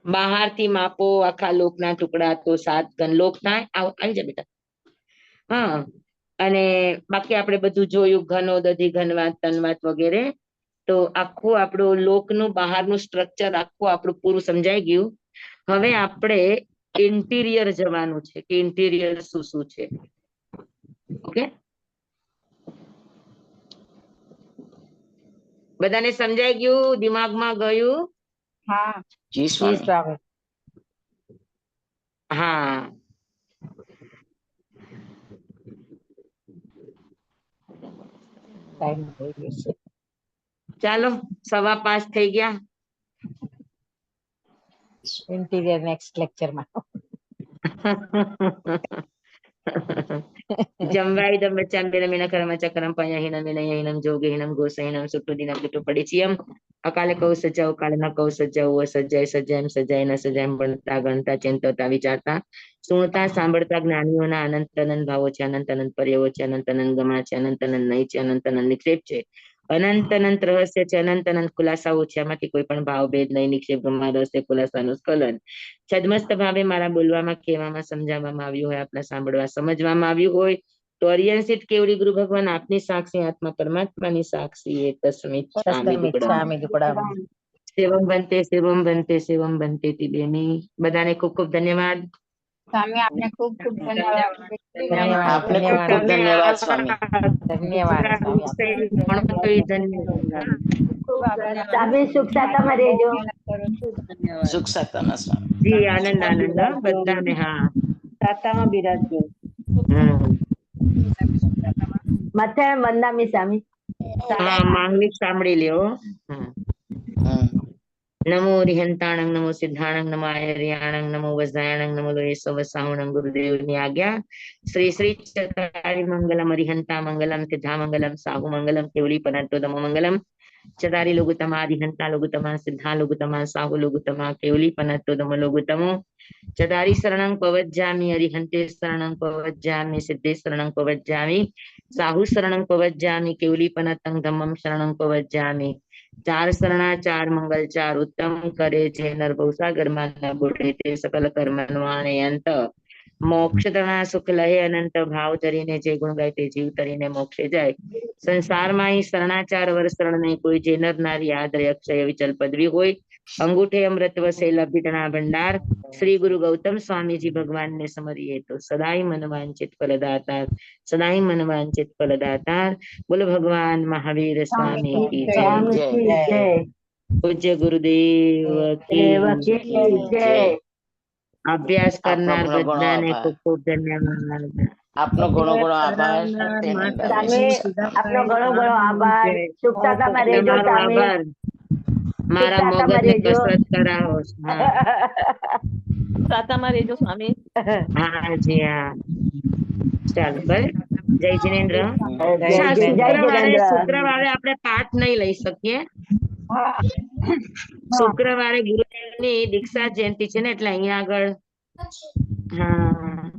બહારથી માપો આખા લોકના ટુકડા તો 7 ઘનલોક થાય. આવી જા બેટા. હા, અને બાકી આપણે બધું જોયું, ઘનો, દધી, ઘનવાત, તનવાત વગેરે. તો આખું આપણું લોકનું બહારનું સ્ટ્રક્ચર આખું આપણું પૂરું સમજાઈ ગયું. હવે આપણે ઇન્ટિરિયર જવાનું છે કે ઇન્ટિરિયર શું શું છે. ઓકે, બધાને સમજાઈ ગયું? દિમાગમાં ગયું? હા. જી સ્વામી. હા, ચાલો, 5:15 થઈ ગયા. ઇન્ટિરિયર નેક્સ્ટ લેક્ચરમાં. જમવાઈદમ બચ્ચાન બેનમીના કરમ ચક્રમ પયહિનમ વિનયહિનમ જોગહિનમ ગોસહિનમ સુટુદિનમ પિટુપડિચિયમ અકાલે કૌ સજાઓ કાલે ન કૌ સજાઓ સજાય સજાયમ સજાય ન સજાયમ બનતા ગણતા ચિંતતા વિચારતા સુણતા સાંભળતા જ્ઞાનીઓના અનંત અનંત ભાવો છે, અનંત અનંત પર્યાવો છે, અનંત અનંત ગમા છે, અનંત અનંત નહીં છે, અનંત અનંત નિક્ષેપ છે, અનંત અનંત રહસ્ય છે, અનંત અનંત ખુલાસાઓ છે. આમાંથી કોઈ પણ ભાવ ભેદ નહીં, નિક્ષેપ ગમા રહસ્ય ખુલાસાનું સ્ખલન છદમસ્ત ભાવે મારા બોલવામાં, કહેવામાં, સમજાવવામાં આવ્યું હોય, આપણા સાંભળવા સમજવામાં આવ્યું હોય તો અરિયન કેવડી ગુરુ ભગવાન આપની સાક્ષી, આત્મા પરમાત્માની સાક્ષી, એ તસ્મિત છામી દુકડા. સેવમ બનતે ટીબેની બધાને ખૂબ ખૂબ ધન્યવાદ. સ્વામી આપને ખૂબ ખૂબ ધન્યવાદ. આપને ખૂબ ખૂબ ધન્યવાદ સ્વામી. ધન્યવાદ સ્વામી. ધન્યવાદ. સ્વામી સુખ શાંતિમાં રહેજો. સુખ સાતાના સ્વામી. જી આનંદ આનંદ હા, બધાને હા. તાતામાં બિરાજજો. માથે વંદામી સ્વામી. હા માંગલિક સાંભળી લ્યો. નમો રિહંતાણંગ નમો સિદ્ધાણંગ નમો આયર્યાણંગ નમો વજ્રાયણંગ નમો લોયેશ વસાહુણંગ ગુરુદેવની આજ્ઞા. શ્રી શ્રી ચતારી મંગલમ અરિહંતા મંગલમ સિદ્ધા મંગલમ સાહુ મંગલમ કેવલી પનટોદમ મંગલમ. ચતારી લોગુતમા અરિહંતા લોગુતમા સિદ્ધા લોગુતમા સાહુ લોગુતમા કેવલી પનટોદમ લોગુતમો. ચતારી શરણં પવજ્જામિ અરિહંતે શરણં પવજ્જામિ સિદ્ધે શરણં પવજ્જામિ સાહુ શરણં પવજ્જામિ કેવલી પનતં ધમ્મં શરણં પવજ્જામિ. ચાર શરણા ચાર મંગલ ચાર ઉત્તમ કરે છે નર ભવસાગરમાં ન બુડે તે સકલ કર્મનો અંત. મોક્ષ તણા સુખ લહે અનંત ભાવ ધરીને જે ગુણ ગાય તે જીવ તરીને મોક્ષે જાય. સંસારમાં અહીં શરણાચાર વર્ષ શરણ નહીં કોઈ જે નર નારી આદરે અક્ષય વિચલ પદવી હોય. અંગૂઠે અમૃત વસે લભિતના ભંડાર. શ્રી ગુરુ ગૌતમ સ્વામીજી ભગવાનને સમરીએ તો સદાય મન વાંચિત ફલદાતાર. સદાય મન વાંચિત ફલદાતાર. બોલો ભગવાન મહાવીર સ્વામી કી જય. જય. પૂજ્ય ગુરુદેવ કી જય. અભ્યાસ કરનાર આપનો ઘણો બધાને આભાર. ખૂબ ખૂબ ધન્યવાદ. આપનો ઘણો ઘણો આભાર. આપનો ઘણો ઘણો આભાર. સુખ શાંતિમાં રહેજો તમારો સ્વામી. આભાર. મારા મગજને કસરત કરાવો. હા સાતામાં રહેજો સ્વામી. હા જી હા. ચાલો ભાઈ. જય જિનેન્દ્ર. જય જિનેન્દ્ર. શુક્રવારે આપણે પાઠ નહીં લઈ શકીએ. શુક્રવારે ગુરુદેવની દીક્ષા જયંતિ છે ને એટલે અહીંયા આગળ હા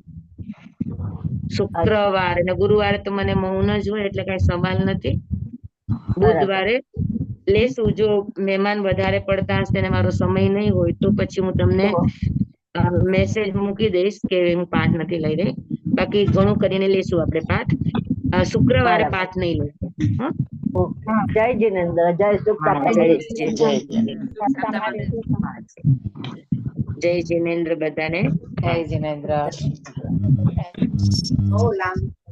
શુક્રવારે ને ગુરુવારે તો મને મૌન જ હોય એટલે કઈ સવાલ નથી. બુધવારે લેશું જો મહેમાન વધારે પડતા હશે ને મારો સમય નહીં હોય તો પછી હું તમને મેસેજ મૂકી દઈશ કે હું પાઠ નથી લઈ રહી. બાકી ઘણું કરીને લેશું આપણે પાઠ. શુક્રવારે પાઠ નહીં લઈશું. જય જિનેન્દ્ર. જય સુખ જય જિનેન્દ્ર બધાને. જય જિનેન્દ્ર. બહુ લાંબુ